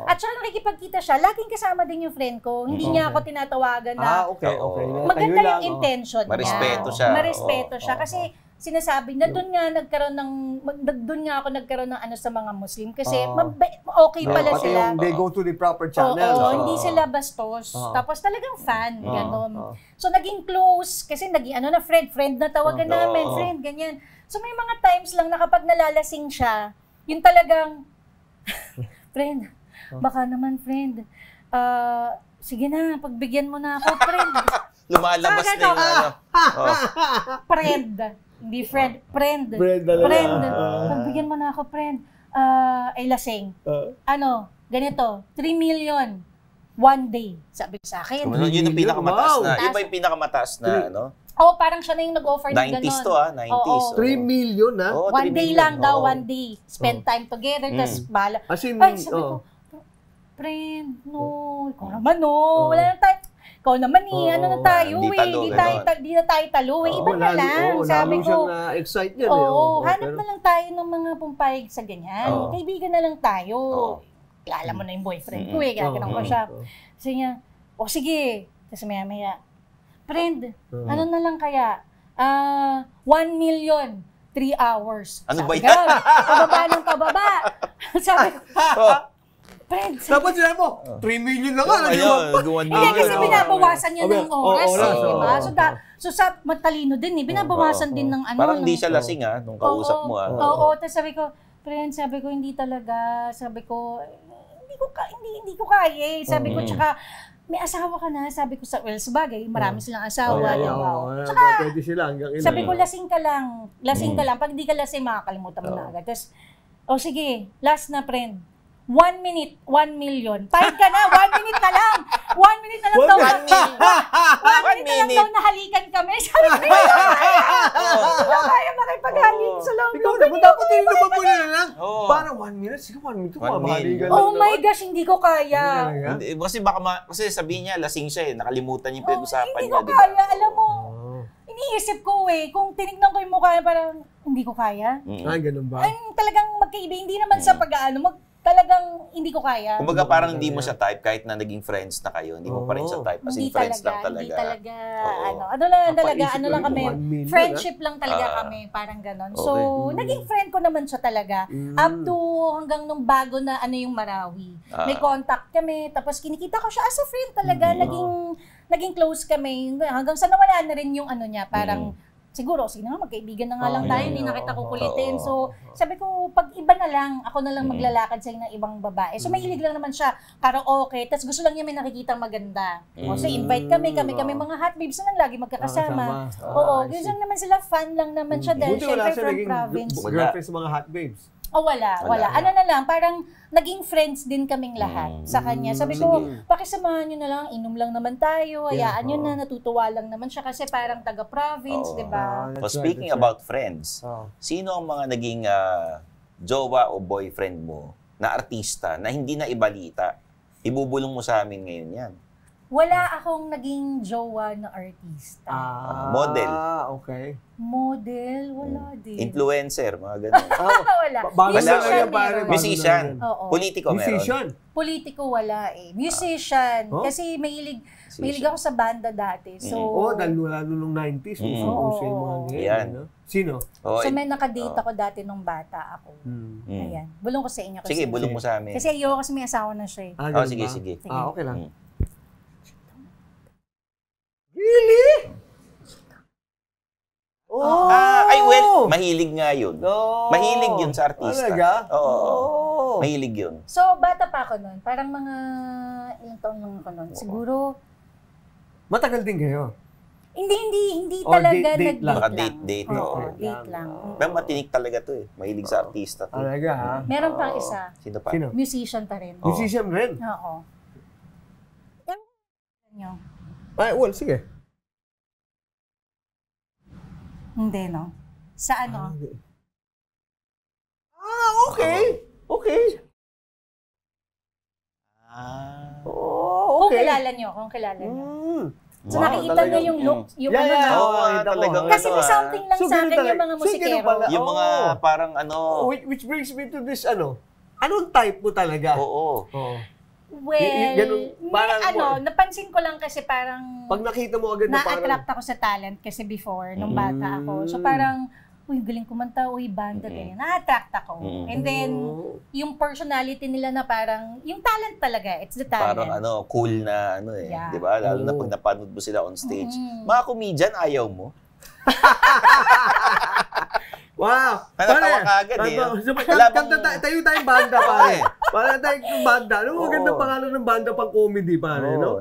At saka nakikipagkita siya, laging kasama din yung friend ko. Hindi niya ako tinatawagan na maganda yung intention niya. Marespeto siya. Marespeto siya. Kasi, sinasabi na doon nga ako nagkaroon ng sa mga Muslim kasi okay pala sila. They go to the proper channel. Hindi sila bastos. Tapos talagang fan, gano'n. So naging close kasi naging friend na tawagan namin, friend, ganyan. So may mga times lang na kapag nalalasing siya, yun talagang friend, baka naman friend. Sige na, pagbigyan mo na ako, friend. Lumalabas na yung friend. Hindi friend. Pagbigyan mo na ako, friend. Ay lasing. Ganito, 3 million, 1 day. Sabi sa akin. Yun yung pinakamataas na. Yun ba yung pinakamataas na, parang siya na yung nag-offer ng gano'n. 90s to 90s. 3 million, ha? 1 day lang daw, 1 day. Spend time together, tas bala. Sabi ko, friend, ikaw naman, wala na tayo. Ikaw naman na tayo di na tayo talo iba na lang. Sabi ko, na-excite yan hanap na lang tayo ng mga pumpayag sa ganyan. Kaibigan na lang tayo. Kilala mo na yung boyfriend ko gagano'n ko siya. Sabi niya, sige. Tapos maya, friend, na lang kaya? 1 million, 3 hours. Ano ba yan? Pababa ng pababa. Sabi ko, friend, dapat sila mo, 3 million na nga. Hindi kasi binabawasan niya ng oras, diba? So sa matalino din binabawasan din ng Parang hindi siya lasing nung kausap mo. Tapos sabi ko, friend, hindi talaga. Sabi ko, hindi ko kaya. Sabi ko, tsaka, may asawa ka na. Sabi ko, sabagay, marami silang asawa. Tsaka, pwede sila hanggang ilan. Sabi ko, lasing ka lang. Pag hindi ka lasing, makakalimutan mo na agad. Tapos, sige, last na, friend. 1 minute, 1 million. Pahit ka na, 1 minute na lang. 1 minute na lang daw. 1 minute na lang daw nahalikan kami. Sabi ko, kaya makipaghalik sa loob. Ikaw naman, dapat tininaman mo na lang. Parang 1 minute, sige 1 minute, mahalikan. Oh my gosh, hindi ko kaya. Kasi sabihin niya, lasing siya nakalimutan yung pinag-usapan niya. Hindi ko kaya, alam mo. Iniisip ko kung tinignan ko yung mukha, parang hindi ko kaya. Ganun ba? Ay, talagang magkaiba, hindi naman sa pag-aano, talagang hindi ko kaya. Kumbaga parang hindi mo siya type kahit na naging friends na kayo. Hindi mo pa rin siya type. As in friends lang talaga. Hindi talaga. Ano lang kami. Friendship lang talaga kami. Parang ganon. So, naging friend ko naman siya talaga. Up to hanggang nung bago na yung Marawi. May contact kami. Tapos kinikita ko siya as a friend talaga. Naging close kami. Hanggang sa nawala na rin yung niya. Parang siguro, sige na nga, magkaibigan na nga lang tayo, hindi na kita kukulitin. So, sabi ko, pag iba na lang, ako na lang maglalakad sa'yo ng ibang babae. So, mahilig lang naman siya, karaoke, tapos gusto lang niya may nakikitang maganda. So, invite kami mga hot babes na lang lagi magkakasama. Gusto lang naman sila, fan lang naman siya dahil syempre from province. Girlfriend sa mga hot babes. Wala. Ano na lang, parang naging friends din kaming lahat sa kanya. Sabi ko, pakisamahan nyo na lang, inom lang naman tayo, hayaan nyo na, natutuwa lang naman siya kasi parang taga-province, di ba? Speaking about friends, sino ang mga naging jowa o boyfriend mo na artista na hindi na ibalita? Ibubulong mo sa amin ngayon yan. Wala akong naging jowa na artista. Model. Okay. Model? Wala din. Influencer, mga ganun. Wala. Musician. Politiko meron. Politiko wala Musician. Kasi mahilig ako sa banda dati. So, lalo nung 90s. Uso yung mga ganyan. Sino? So, may nakadate ako dati nung bata ako. Ayan. Bulong ko sa inyo. Sige, bulong mo sa amin. Kasi ayoko kasi may asawa na siya Sige. Okay lang. Really? Mahilig nga yun. Mahilig yun sa artista. Talaga? Oo. Mahilig yun. So, bata pa ako, ako nun. Parang mga ilang taon lang ako nun. Siguro, Matagal din kayo. hindi Or talaga date lang. Baka nag-date lang. date. Oo, Oo. date lang. Pero matinik talaga to eh. Mahilig sa artista to. Talaga, ha? Meron pang isa. Sino pa? Sino? Musician pa rin. Musician rin. Oo. Nyo. Ay, well, sige. Hindi, no? Sa ano? Okay. Okay. Kung kilala nyo. So nakikita nyo yung look, yung ano na. talagang Kasi ano, may something lang sa akin yung mga musikero. Yung mga parang ano. Which brings me to this, anong type mo talaga? Oo. Well, napansin ko lang kasi parang Pag nakita mo agad na parang... na-attract ako sa talent kasi before, nung bata ako. So parang, galing kumanta, banda, ganyan. Na-attract ako. And then, yung personality nila na parang, yung talent talaga, it's the talent. Parang cool na Yeah. Di ba? Lalo na pag napanood mo sila on stage. Mga comedian, ayaw mo. Wow! Natawa ka agad Tayo tayong banda, pare. Para tayong banda. Ano magandang pangalan ng banda pang comedy, pare, no?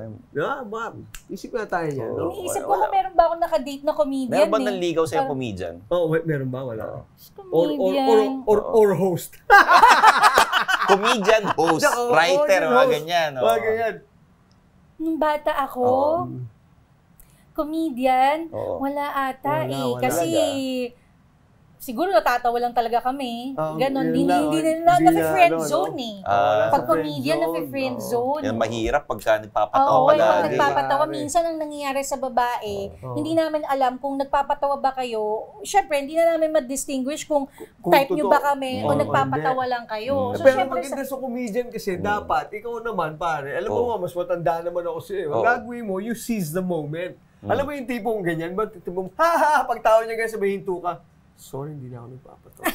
Isip na tayo yan. Iniisip ko kung meron ba akong nakadate na comedian. Meron ba nanligaw sa'yo comedian? Meron ba? Wala. Comedian. Or host. Comedian, host, writer, mga ganyan. Mga ganyan. Nung bata ako, comedian, wala ata Kasi... Siguro natatawa lang talaga kami. Ganon. Hindi na nafe-friend zone pag comedian, nafe-friend zone. Yan mahirap pagka nagpapatawa palagi. Oo, nagpapatawa. Minsan ang nangyayari sa babae, hindi namin alam kung nagpapatawa ba kayo. Siyempre, hindi na namin ma-distinguish kung type nyo ba kami o nagpapatawa lang kayo. So, pero maganda sa comedian kasi dapat, ikaw naman pare, alam mo nga, mas matanda naman ako sa'yo. Ang gagawin mo, you seize the moment. Alam mo yung tipong ganyan, ba tipong, pag tao niya ganyan, sabihin to ka, sorry, hindi na ako nagpapatawa.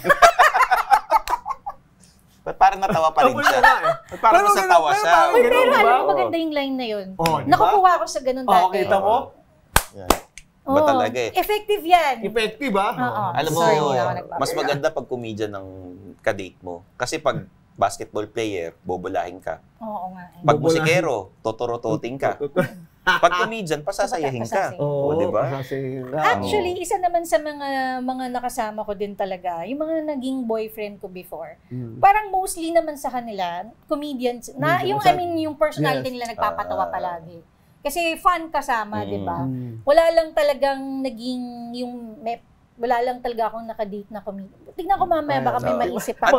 Ba't parang natawa pa rin siya? Ba't parang nasatawa siya? Pero alam mo, maganda yung line na yun. Nakukuha ko sa ganun dati. Kita mo? Ba talaga eh? Effective yan. Effective ba? Alam mo, mas maganda pag comedian ng kadate mo. Kasi pag basketball player, bobolahin ka. Oo nga. Pag musikero, totorototing ka. Pag comedian, pasasayahin ka. Oo, di ba? Actually, isa naman sa mga nakasama ko din talaga, yung mga naging boyfriend ko before. Parang mostly naman sa kanila, comedians, yung personality nila nagpapatawa palagi. Kasi fun kasama, di ba? Wala lang talagang naging wala lang talaga akong nakadate na comedian. Tignan ko mamaya, baka may maisip pa.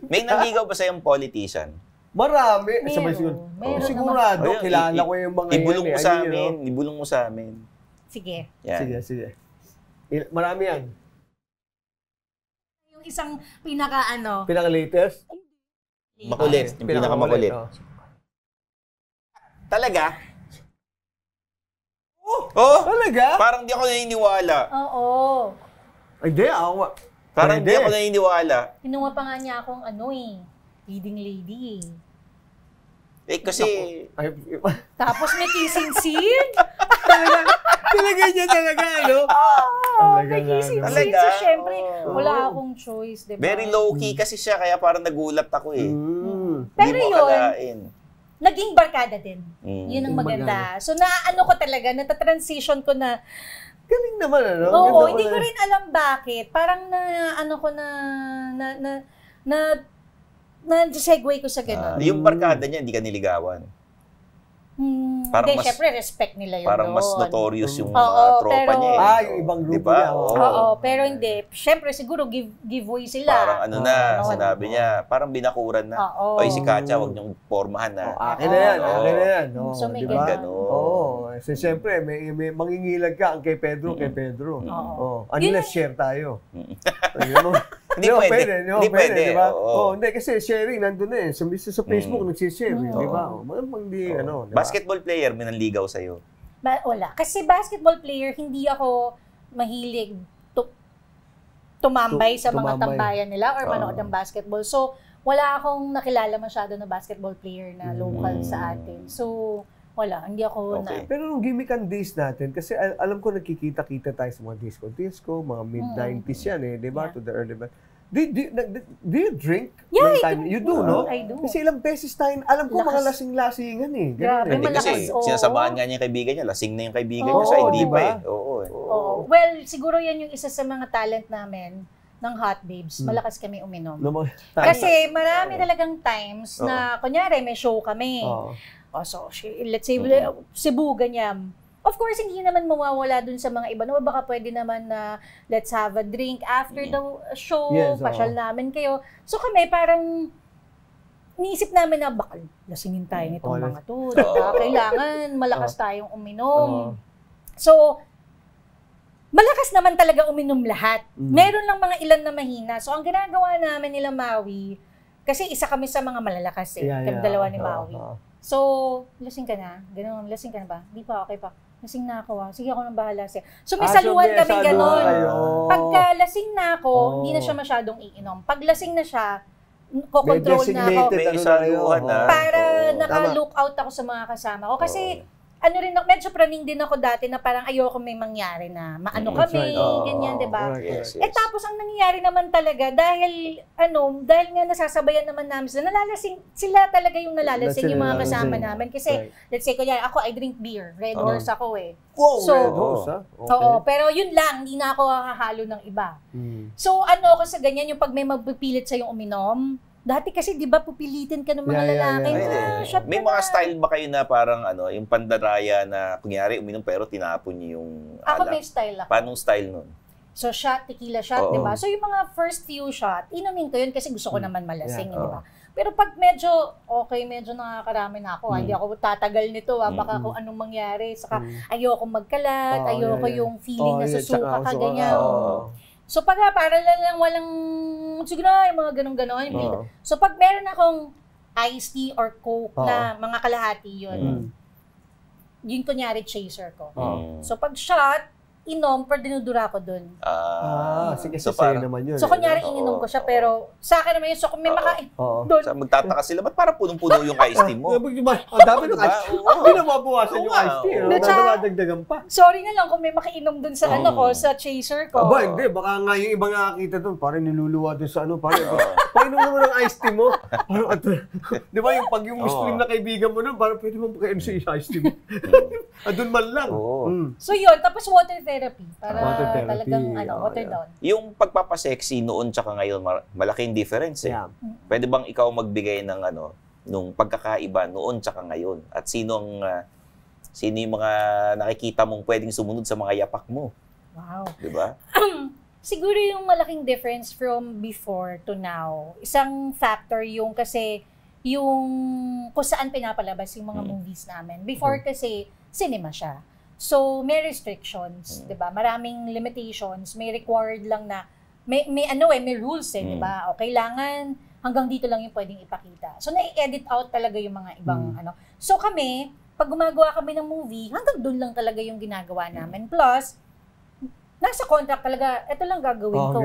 May nanligaw ba sa'yong politician? Marami. Meron Sigurado, kilala ko yung mga ibulong mo sa amin. Ibulong mo sa amin. Sige. Sige. Marami yan. Yung isang pinaka-latest? Makulit. Yung pinaka-makulit. Talaga? Talaga? Parang di ako naniniwala. Oo. Hindi, ako. Parang di ako naniniwala. Kinuha pa nga niya akong leading lady kasi... Tapos may kissing scene. Talaga niya talaga, May kissing scene. So, syempre, wala akong choice, diba? Very low-key kasi siya, kaya parang nagulat ako eh. Pero yun, naging barkada din. Yun ang maganda. So, ko talaga, natatransition ko na, galing naman, Oo, hindi ko rin alam bakit. Parang na-segue ko sa gano'n. Yung barkada niya, hindi ka niligawan. Hindi, syempre, respect nila yun. Parang mas notorious yung tropa niya eh. Yung ibang grupo niya. Oo, pero hindi. Syempre, siguro, giveaway sila. Parang sinabi niya, parang binakuran na. Oy, si Katya, huwag niyong pormahan na. Akin na yan. So, may gano'n. So, siyempre, may mangingilag ka kay Pedro. Unless share tayo. Hindi pwede. Hindi pwede, di ba? Hindi, kasi sharing, nandun na eh. Sa Facebook, nagsishare, di ba? Basketball player, may nanligaw sa'yo? Wala. Kasi basketball player, hindi ako mahilig tumambay sa mga tambayan nila or manood ng basketball. So, wala akong nakilala masyado na basketball player na local sa atin. So, wala. Hindi ako Pero nung gimmick days natin, kasi alam ko nakikita-kita tayo sa mga disco, mga mid-90s yan eh, di ba? To the early Do you drink? Yeah, You do, no? I do. Kasi ilang beses tayo, alam ko mga lasing-lasingan eh. Grabe, Kasi sinasamahan nga niya yung kaibigan niya, lasing na yung kaibigan niya sa hindi pa eh. Oo. Well, siguro yan yung isa sa mga talent namin ng Hot Babes. Malakas kami uminom. Kasi marami talagang times na, kunyari, may show kami. So, let's say, Cebu, ganyan. Of course, hindi naman mawawala dun sa mga iba. No, baka pwede naman na let's have a drink after the show, pasyal namin kayo. So kami parang niisip namin na baka lasingin tayo nitong mga to. Kailangan malakas tayong uminom. So, malakas naman talaga uminom lahat. Meron lang mga ilan na mahina. So, ang ginagawa namin nila Maui, kasi isa kami sa mga malalakas eh. Kami dalawa ni Maui. So, lasing ka na? Ganun, lasing ka na ba? Di pa, okay pa. Lasing na ako Sige, ako nang bahala siya. So, may saluhan kami ganun. Pagka lasing na ako, hindi na siya masyadong iinom. Pag lasing na siya, kokontrol na ako. May saluhan na. Para naka-look out ako sa mga kasama ko. Kasi, ano rin, medyo praning din ako dati na parang ayoko may mangyari na maano kami, ganyan, diba? Tapos ang nangyayari naman talaga, dahil nga nasasabayan naman namin sila, sila talaga yung nalalasing yung mga kasama namin. Kasi, let's say, kunyari, ako, I drink beer. Red Horse ako eh. Wow, Red Horse, ha? Oo, pero yun lang, hindi na ako hahalo ng iba. So, ako sa ganyan, yung pag may magpipilit sa'yong uminom, dati kasi, di ba, pupilitin ka ng mga lalaki. May mga style ba kayo na parang yung pandaraya na, kunyari, uminom pero tinapon niyo yung alak? Ako may style ako. Paanong style nun? So, tequila shot, di ba? So, yung mga first few shot, inumin ko yun kasi gusto ko naman malasing, di ba? Pero pag medyo nakakarami na ako, hindi ako tatagal nito, baka kung anong mangyari. Saka, ayoko magkalat, ayoko yung feeling na susuka ka, ganyan. So, para lang walang, siguro yung mga ganun-ganon. So, pag meron akong iced tea or coke na mga kalahati yun, yun kunyari chaser ko. So, pag shot, inom, pero dinudura ko dun. Sige, so sa'yo naman yun. So, kunyari, ininom ko siya, pero sa akin naman yun, so kung may makain doon. So, magtataka sila, ba't parang punong-puno yung iced tea mo? Ang dami ng iced tea. Hindi na mabawasan yung iced tea. Nadadagdagan pa. Sorry na lang kung may makainom dun sa sa chaser ko. Aba, hindi. Baka nga yung iba nakakita dun, parang niluluwa dun sa parang, painom naman ng iced tea mo. Di ba, yung pag yung Muslim na kaibigan mo nun, parang pwede mo pagkain sa iced tea mo. Doon man lang. So yun, tapos water therapy. Para talagang water down. Yung pagpapasexy noon tsaka ngayon, malaking difference eh. Pwede bang ikaw magbigay ng nung pagkakaiba noon tsaka ngayon? At sino yung mga nakikita mong pwedeng sumunod sa mga yapak mo? Wow. Diba? Siguro yung malaking difference from before to now, isang factor yung kasi yung kung saan pinapalabas yung mga movies namin. Before kasi, cinema siya. So, may restrictions, 'di ba? Maraming limitations, may required lang na may rules 'di ba? O kailangan hanggang dito lang yung pwedeng ipakita. So, na-edit out talaga yung mga ibang So, kami, pag gumagawa kami ng movie, hanggang doon lang talaga yung ginagawa namin. Plus, nasa contract talaga, ito lang gagawin ko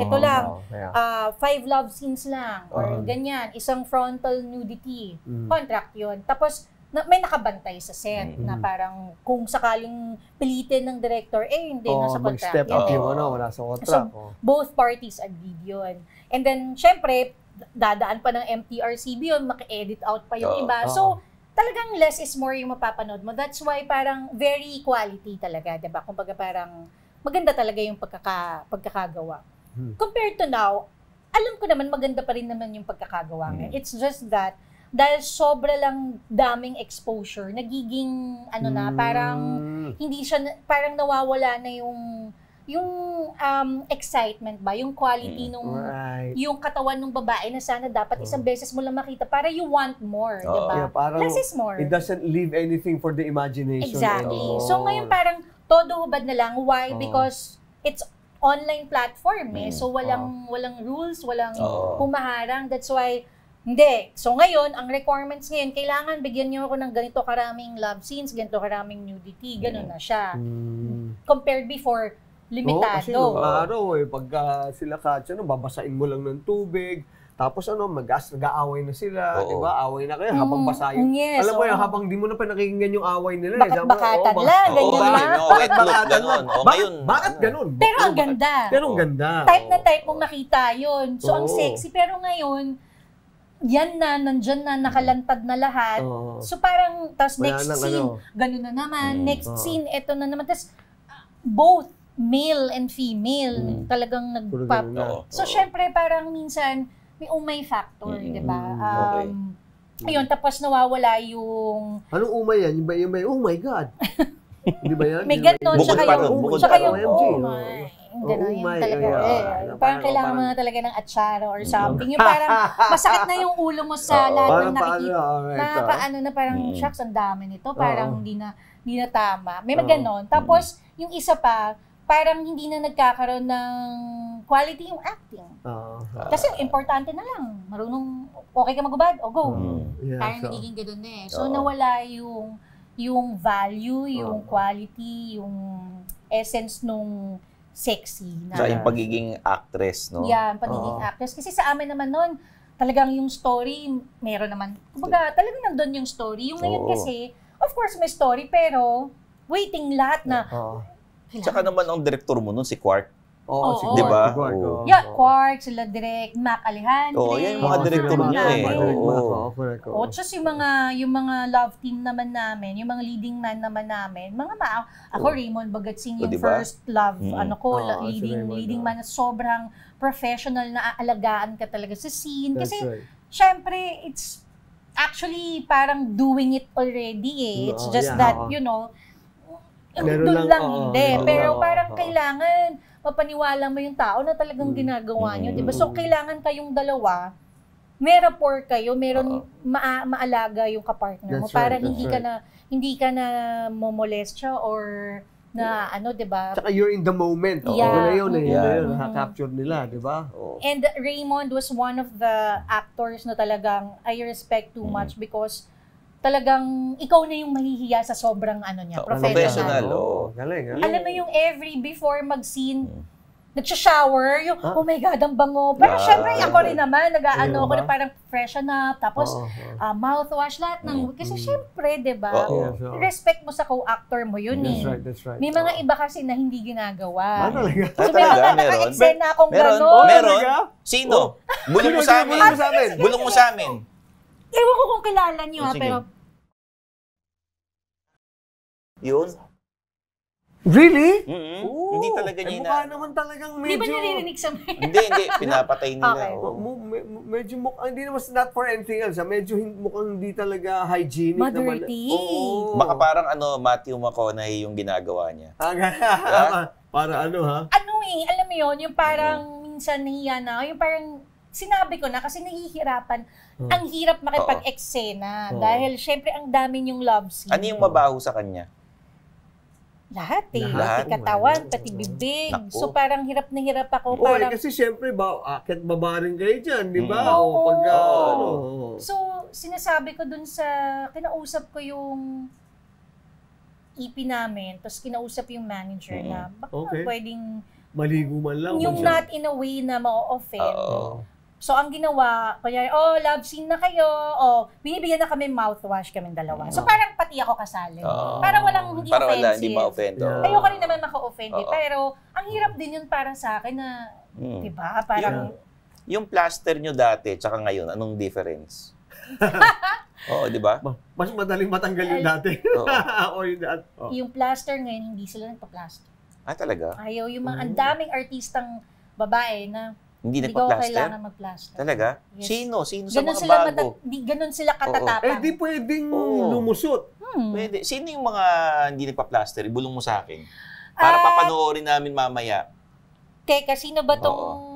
ito lang. 5 love scenes lang or ganyan, isang frontal nudity. Contract 'yun. Tapos may nakabantay sa set na parang kung sakaling pilitin ng director, hindi, nasa contract. Mag-step up yung wala sa contract. So, both parties agreed yun. And then, syempre, dadaan pa ng MTRCB yun, maki-edit out pa yung iba. So, talagang less is more yung mapapanood mo. That's why parang very quality talaga, diba? Kumbaga parang maganda talaga yung pagkakagawa. Compared to now, alam ko naman maganda pa rin naman yung pagkakagawa. It's just that, dahil sobra lang daming exposure, nagiging parang hindi siya, parang nawawala na yung excitement ba, yung quality yung katawan ng babae na sana dapat isang beses mo lang makita para you want more, di ba? Less is more. It doesn't leave anything for the imagination. Exactly. So ngayon parang todo hubad na lang. Why? Because it's online platform so walang rules, walang humaharang. That's why hindi. So ngayon, ang requirements ngayon, kailangan bigyan niyo ako ng ganito karaming love scenes, ganito karaming nudity, ganun na siya. Compared before, limitado. Kasi nung araw pagka sila Katya, babasain mo lang ng tubig, Tapos nag-aaway na sila, di ba? Away na kayo habang basa yun. Yes, Alam mo yun, habang di mo na pinakinggan yung away nila. Bakit-bakatan lang, ganyan lang. Bakit-bakatan lang. Bakit ganun? Pero ang ganda. Pero ang ganda. Type na type mong makita yun. So, ang sexy. Pero ngayon, yan na, nandyan na, nakalantad na lahat. So, parang, tapos next scene, ganun na naman. Next scene, eto na naman. Tapos, both male and female talagang nagpap. So, syempre, parang minsan, may umay factor, di ba? Ayun, tapos nawawala yung... Anong umay yan? Yung may, oh my God! Di ba yan? May ganon, tsaka yung, oh my. Gano'n Oh yung my talaga. God. Parang kailangan mo na talaga ng atsara or something. Yung parang masakit na yung ulo mo sa lahat ng nakikita. Nakakaano na parang, shucks, ang dami nito. Parang hindi na tama. May ganon. Tapos, yung isa pa, parang hindi na nagkakaroon ng quality yung acting. Kasi importante na lang. Marunong, okay ka magubad, o go. Parang nagiging gano'n na eh. So, nawala yung value, yung quality, yung essence nung sexy. So, yung pagiging actress, no? Yeah, pagiging actress. Kasi sa amin naman nun, talagang yung story, meron naman. Kumbaga, talagang nandun yung story. Yung ngayon kasi, of course may story, pero waiting lahat na. Tsaka naman ang director mo nun, si Quark. Oo, di ba? Yeah, Quark, sila direct, Mac Alejandre. Oo, yan yung mga director niyo eh. Oo, just yung mga love team naman namin, yung mga leading man naman namin, ako Raymond Bagatsing yung first love, leading man na sobrang professional na aalagaan ka talaga sa scene. Kasi, syempre, it's actually parang doing it already eh. It's just that, you know, doon lang hindi. Pero parang kailangan mapaniwala mo yung tao na talagang ginagawa nyo, diba? So, kailangan kayong dalawa, may rapport kayo, meron maalaga yung kapartner mo para hindi ka na momolestya or na diba? Tsaka you're in the moment. Yeah. Yun na yun. Nakaka-capture nila, diba? And Raymond was one of the actors na talagang I respect too much because talagang ikaw na yung mahihiya sa sobrang professional. Galing. Alam mo yung before mag-scene, nagsha-shower, yung, oh my God, ang bango. Pero syempre, ako rin naman, ako na parang freshen up, tapos mouthwash, lahat ng, kasi syempre, diba, respect mo sa co-actor mo yun eh. That's right. May mga iba kasi na hindi ginagawa. Talaga? So may mga naka-eksena akong gano'n. Meron? Sino? Bulong mo sa amin. Bulong mo sa amin. Ewan ko kung kilala niyo pero... Yun? Really? Hindi talaga niya mukha naman talagang medyo... Di ba naririnig sa mga? Hindi. Pinapatay nila. Okay. Medyo hindi naman not for anything else. Medyo mukhang hindi talaga hygienic naman. Dirty. Baka parang Matthew McConaughey yung ginagawa niya. Para ha? Alam mo yun, yung parang minsan nahiya na, yung parang sinabi ko na kasi nahihirapan. Ang hirap makipag-eksena dahil syempre ang dami yung love scene. Ano yung mabaho sa kanya? Lahat eh. Pati katawan, pati bibig. Naku. So parang hirap na hirap ako. Kasi syempre, akit baba rin kayo dyan, di ba? So, sinasabi ko dun sa, kinausap ko yung EP namin, tapos kinausap yung manager na, baka pwedeng maligo man lang. Yung not in a way na ma-offend. So, ang ginawa, kunyari, love scene na kayo, binibigyan na kami mouthwash kaming dalawa. So, parang pati ako kasali. Para walang hindi para offensive. Para hindi ma-offend. Ayoko rin naman maka-offend pero ang hirap din yun para sa akin na, diba, parang... Yung plaster nyo dati, tsaka ngayon, anong difference? Di ba? Mas madaling matanggal yung dati. Yung plaster ngayon, hindi sila nagpa-plaster. Talaga? Ayaw, yung mga ang daming artistang babae na hindi ko kailangan mag-plaster. Talaga? Yes. Sino sa mga bago? Ganun sila katatapang. Di pwedeng lumusot. Pwede. Sino yung mga hindi nagpa-plaster? Ibulong mo sa akin. Para papanoorin namin mamaya. Teka, sino ba tong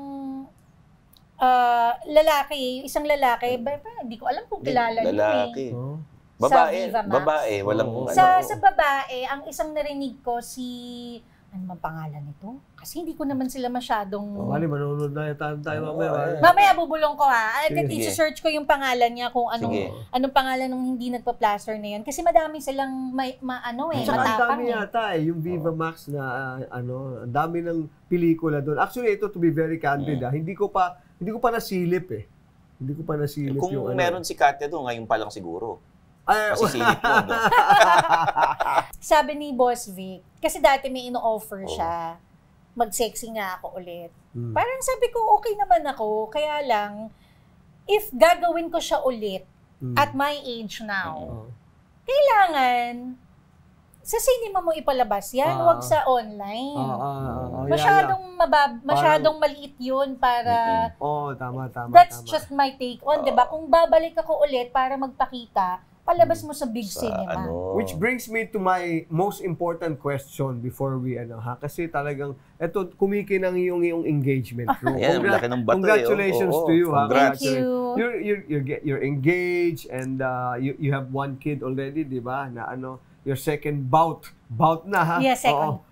lalaki? Isang lalaki? Hindi ko alam kung kilala niyo lalaki. Babae. Walang sa babae, ang isang narinig ko ano man pangalan nito? Kasi hindi ko naman sila masyadong... Manonood na tayo mamaya. Mamaya bubulong ko i-search ko yung pangalan niya kung anong pangalan ng hindi nagpa-plaster na yun. Kasi madami silang matapang Ang dami yata yung Viva Max na ang dami ng pelikula doon. Actually, ito to be very candid hindi ko pa nasilip Hindi ko pa nasilip kung yung meron si Katya doon, ngayon pa lang siguro. Masisilip mo, no? Sabi ni Boss Vic, kasi dati may ino-offer siya, mag-sexy nga ako ulit. Parang sabi ko, okay naman ako, kaya lang, if gagawin ko siya ulit, at my age now, kailangan, sa cinema mo ipalabas yan, wag sa online. Masyadong maliit yun para... tama. That's just my take on, diba? Kung babalik ako ulit para magpakita, palabas mo sa big cinema. Which brings me to my most important question before we, kasi talagang, eto, kumikinang yung engagement. Congratulations to you, ha? Thank you. You're engaged and you have one kid already, di ba? Na your second bout na, ha? Yes, second.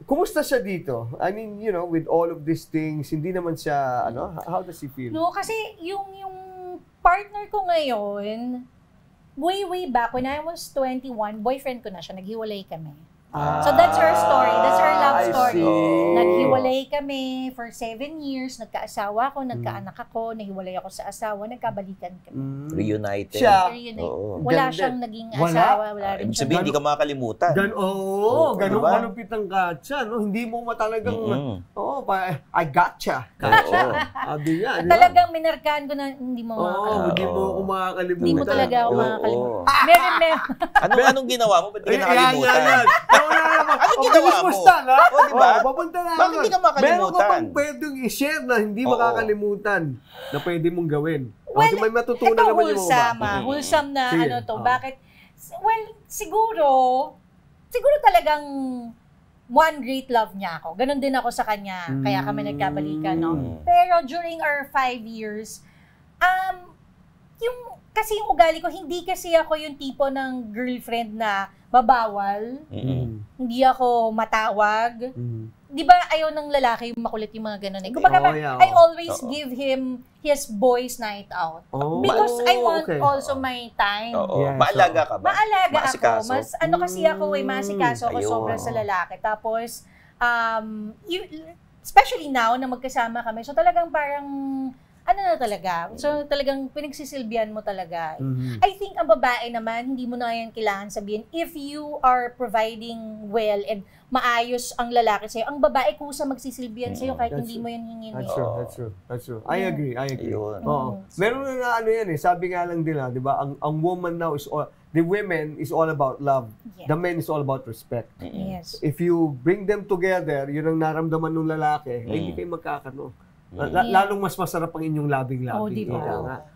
Kumusta siya dito? I mean, with all of these things, hindi naman siya, how does he feel? No, kasi yung partner ko ngayon, way back when I was 21, boyfriend ko na siya, naghiwalay kami. So that's her story. That's her love story. Naghiwalay kami for 7 years. Nagkaasawa ako, nagkaanak ako, nahiwalay ako sa asawa, nagkabalikan kami. Reunited. Wala siyang naging asawa. Wala rin ibig sabihin, hindi ka makakalimutan. Ganun malupit ang Katya, no? Hindi mo matalagang, I gotcha. Talagang minarkahan ko na hindi mo makakalimutan. Hindi mo ako makakalimutan. Hindi mo talaga ako makakalimutan. Meron. Anong ginawa mo? Ba't di ka nakalimutan? Anong ginawa mo? Diba? Papunta na. Bakit hindi ka makalimutan? Meron ka pang pwedeng i-share na hindi makakalimutan na pwede mong gawin. Well, may matutunan naman yung mga wholesome na Bakit? Well, siguro talagang one great love niya ako. Ganon din ako sa kanya. Kaya kami nagkabalikan, no? Pero during our 5 years, kasi yung ugali ko, hindi kasi ako yung tipo ng girlfriend na babawal. Hindi ako matawag. Di ba ayaw ng lalaki yung makulit yung mga ganun eh. Kumbaga I always give him his boys night out. Because I want also my time. Maalaga ka ba? Maalaga ako. Mas kasi ako maasikaso ako sobra sa lalaki. Tapos, especially now na magkasama kami, so talagang parang na talaga. So, talagang pinagsisilbihan mo talaga. I think ang babae naman, hindi mo na yan kailangan sabihin. If you are providing well and maayos ang lalaki sa'yo, ang babae kusa magsisilbihan sa'yo kahit hindi mo yan hingin. That's true. I agree. Meron na yan sabi nga lang nila, di ba, ang woman now is the women is all about love. The men is all about respect. Yes. If you bring them together, yun ang naramdaman ng lalaki, hindi kayo magkakano. Lalong mas masarap ang inyong labing-labing.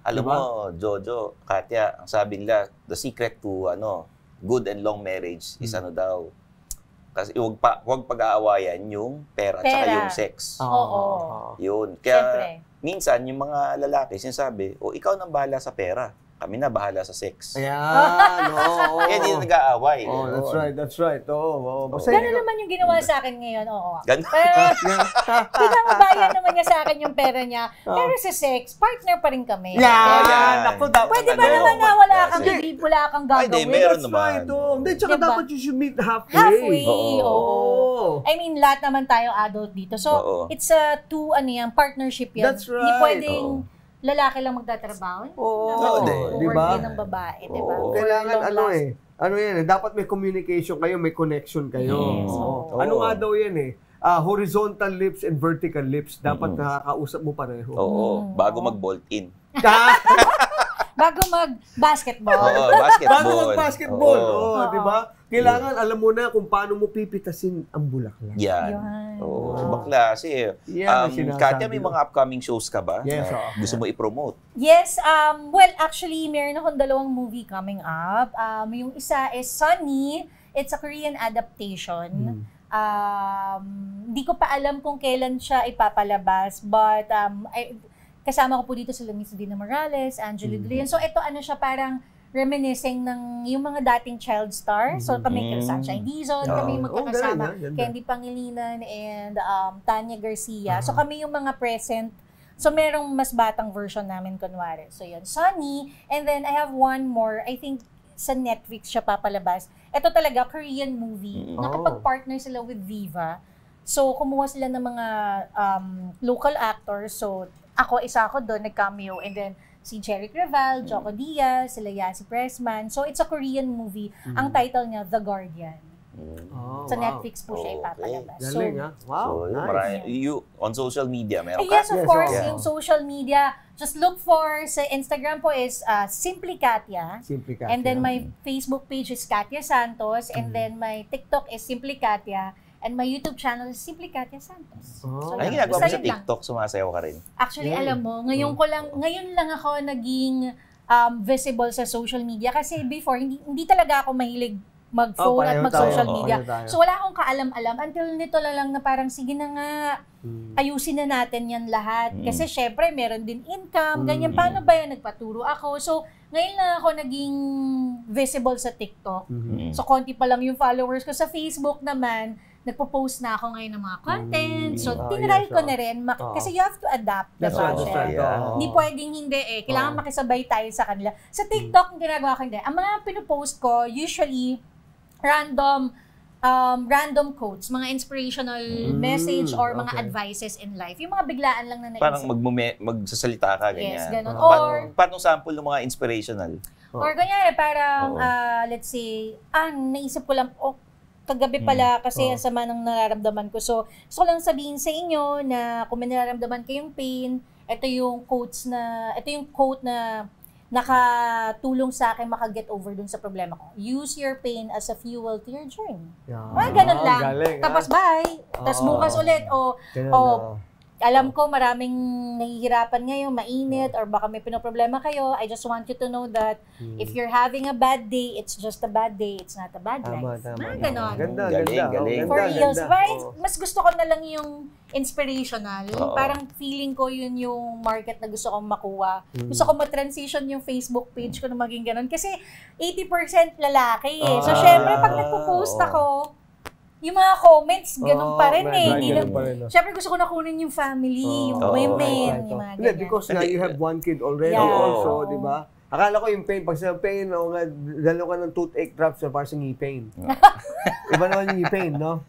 Alam mo, Jojo, Katya, ang sabi nila, the secret to good and long marriage is kasi huwag pag-aawayan yung pera at saka yung sex. Yun. Kaya minsan yung mga lalaki sinasabi, ikaw nang bahala sa pera. Kami na bahala sa sex. Kaya hindi na nag-aaway. That's right. Gano'n naman yung ginawa sa akin ngayon. Pinamabayan naman niya sa akin yung pera niya. Pero sa sex, partner pa rin kami. Pwede ba naman na wala kang gagawin? Meron naman. Hindi, tsaka dapat you should meet halfway. Halfway, I mean, lahat naman tayo adult dito. So, it's a partnership yan. That's right. Hindi pwedeng lalaki lang magtatrabaho. Diba? Din ng babae, diba? Kailangan dapat may communication kayo, may connection kayo. Ano nga daw yan horizontal lips and vertical lips. Dapat nakakausap mo pareho. Bago mag-bolt in. Bago mag-basketball. Bago mag-basketball. Diba? Kailangan alam mo na kung paano mo pipitasin ang bulaklak. Yan. Bakla. Kasi, Katya, may mga upcoming shows ka ba? Yes. Gusto mo i-promote? Yes. Well, actually, meron akong 2 movie coming up. Yung isa is Sunny. It's a Korean adaptation. Hindi ko pa alam kung kailan siya ipapalabas. But, kasama ko po dito sila Miss Dina Morales, Angela Durian. So, ito siya parang reminiscing ng yung mga dating child stars. So, kami kay Sunshine Dizon, kami magkakasama. Candy Pangilinan and Tanya Garcia. So, kami yung mga present. So, merong mas batang version namin, kunwari. So, yun, Sunny. And then, I have one more. I think, sa Netflix siya papalabas. Ito talaga, Korean movie. Nakapag-partner sila with Viva. So, kumuha sila ng mga local actors. So, isa ako doon, nag-cameo. And then, si Jerry Creval, Jocko Diaz, sila Yasi Pressman. So, it's a Korean movie. Ang title niya, The Guardian. Sa Netflix po siya ipapalabas. Galing, ha? Wow, nice. On social media, meron ka? Yes, of course. Yung social media, just look for, sa Instagram po is Simply Katya. Simply Katya. And then my Facebook page is Katya Santos. And then my TikTok is Simply Katya. And my YouTube channel is Simply Katya Santos. So, ano ginagawa mo sa TikTok? Sumasayaw ka rin? Actually, alam mo, ngayon lang ako naging visible sa social media. Kasi before, hindi talaga ako mahilig mag-phone at mag-social media. So wala akong kaalam-alam until nito lang na parang sige na nga, ayusin na natin yan lahat. Kasi syempre meron din income, ganyan. Paano ba yan? Nagpaturo ako. So ngayon lang ako naging visible sa TikTok. So konti pa lang yung followers ko. Sa Facebook naman, nagpo-post na ako ngayon ng mga content. So tinry ko na rin. Kasi you have to adapt. Hindi pwedeng hindi kailangan makisabay tayo sa kanila. Sa TikTok, ang ginagawa ko hindi. Ang mga pinopost ko, usually, random quotes, mga inspirational message or mga advices in life. Yung mga biglaan lang na naisip. Parang magsasalita ka, ganyan. Yes, ganun. Or, paano sample ng mga inspirational? Or ganyan, parang, let's say, naisip ko lang, kagabi pala kasi ang sama ng nararamdaman ko. So, gusto ko lang sabihin sa inyo na kung may nararamdaman kayong pain, ito yung quote na nakatulong sa akin maka-get over dun sa problema ko. Use your pain as a fuel to your journey. Mga ganun lang. Galing, tapos bye. Tapos bukas ulit. Alam ko maraming nahihirapan ngayon, mainit, or baka may pinoproblema kayo. I just want you to know that if you're having a bad day, it's just a bad day. It's not a bad life. Mga ganon. Galing. For real. Mas gusto ko na lang yung inspirational. Parang feeling ko yun yung market na gusto kong makuha. Gusto ko ma-transition yung Facebook page ko na maging ganon. Kasi 80% lalaki eh. So syempre, pag nagpo-post ako, yung mga comments, ganun pa rin Siyempre gusto ko na kunin yung family, yung women, yung mga ganyan. Because now you have one kid already also, di ba? Akala ko yung pain, pag sa pain, dalo ka ng toothache drops na parang sa ngipin. Iba naman yung ngipin, no?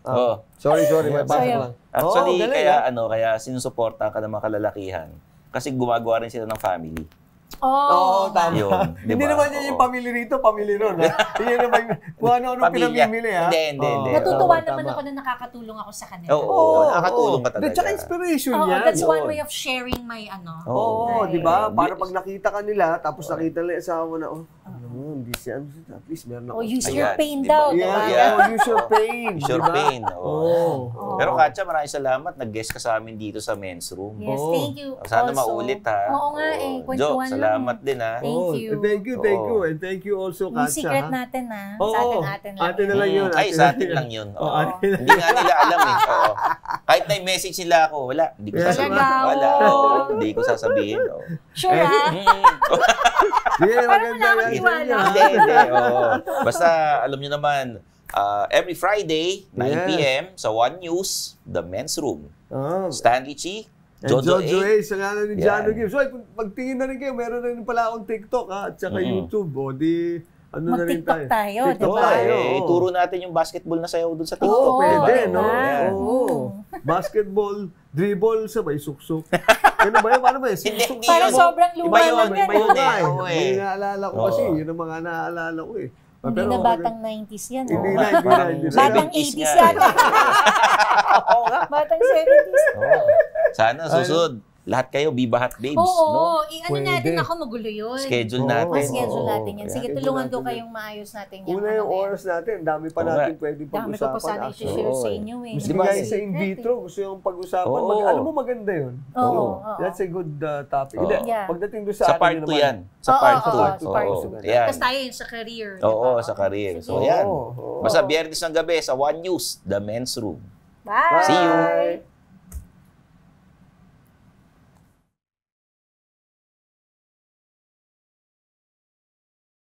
Sorry, may pasok lang. Actually, kaya sinusuporta ka ng mga kalalakihan. Kasi gumagawa rin sila ng family. Tama. Yun, Hindi naman yan yung pamilya rito, pamilya ron. Yun naman kung ano-ano pinamimili, ha? Hindi. Natutuwa naman ako na nakakatulong ako sa kanila. Nakakatulong ka talaga. Tsaka inspiration yan. That's one way of sharing my di ba? Para pag nakita ka nila, tapos nakita nila asawa mo na, hindi siya, at least meron ako. Use your pain daw. Use your pain. Use your pain. Pero Katya, maraming salamat. Nag-guest ka sa amin dito sa men's room. Yes, thank you. Sana maulit, ha? Oo nga kwentuhan lang. Salamat din, ha? Thank you. And thank you also, Katya. Yung secret natin, ha? Sa atin lang. Atin na lang yun. Ay, sa atin lang yun. Hindi nga nila alam, eh. Kahit na yung message nila ako, wala. Hindi ko sasabihin. Hindi ko sasabihin. Sure, ha? Parang wala akong tiwala. Hindi. Basta, alam nyo naman, every Friday, 9 p.m. sa One News, The Men's Room. Stanley Chi, Jojo A. Sa nga ni Jano Gibbs. So, pagtingin na rin kayo, meron na rin pala akong TikTok, at saka YouTube. Na rin tayo. Ituro natin yung basketball na sayaw dun sa TikTok. Pwede, no? Basketball, dribble, sabay suksok. Ano ba yun? Paano ba yun? Para sobrang luma lang yan. May naalala ko kasi. Yun ang mga naalala ko eh. Hindi na batang 90s yan. Hindi na. Batang 80s yan. Batang 70s. Sana susunod. Lahat kayo, Viva Hot Babes. Oo. Natin ako, magulo yun. Schedule natin. Schedule natin yan. Sige, tulungan ko kayong maayos natin yan. Una yung oras natin. Dami pa natin pwedeng pag-usapan. Dami ko pa sana i-share sa inyo eh. Mas kaya sa in vitro, gusto yung pag-usapan. Alam mo, maganda yun. That's a good topic. Pagdating doon sa atin. Sa part 2 yan. Sa part 2. Tapos tayo yun sa career. Oo, sa career. So yan. Basta Biyernes ng gabi sa One News, The Men's Room. Bye! See you!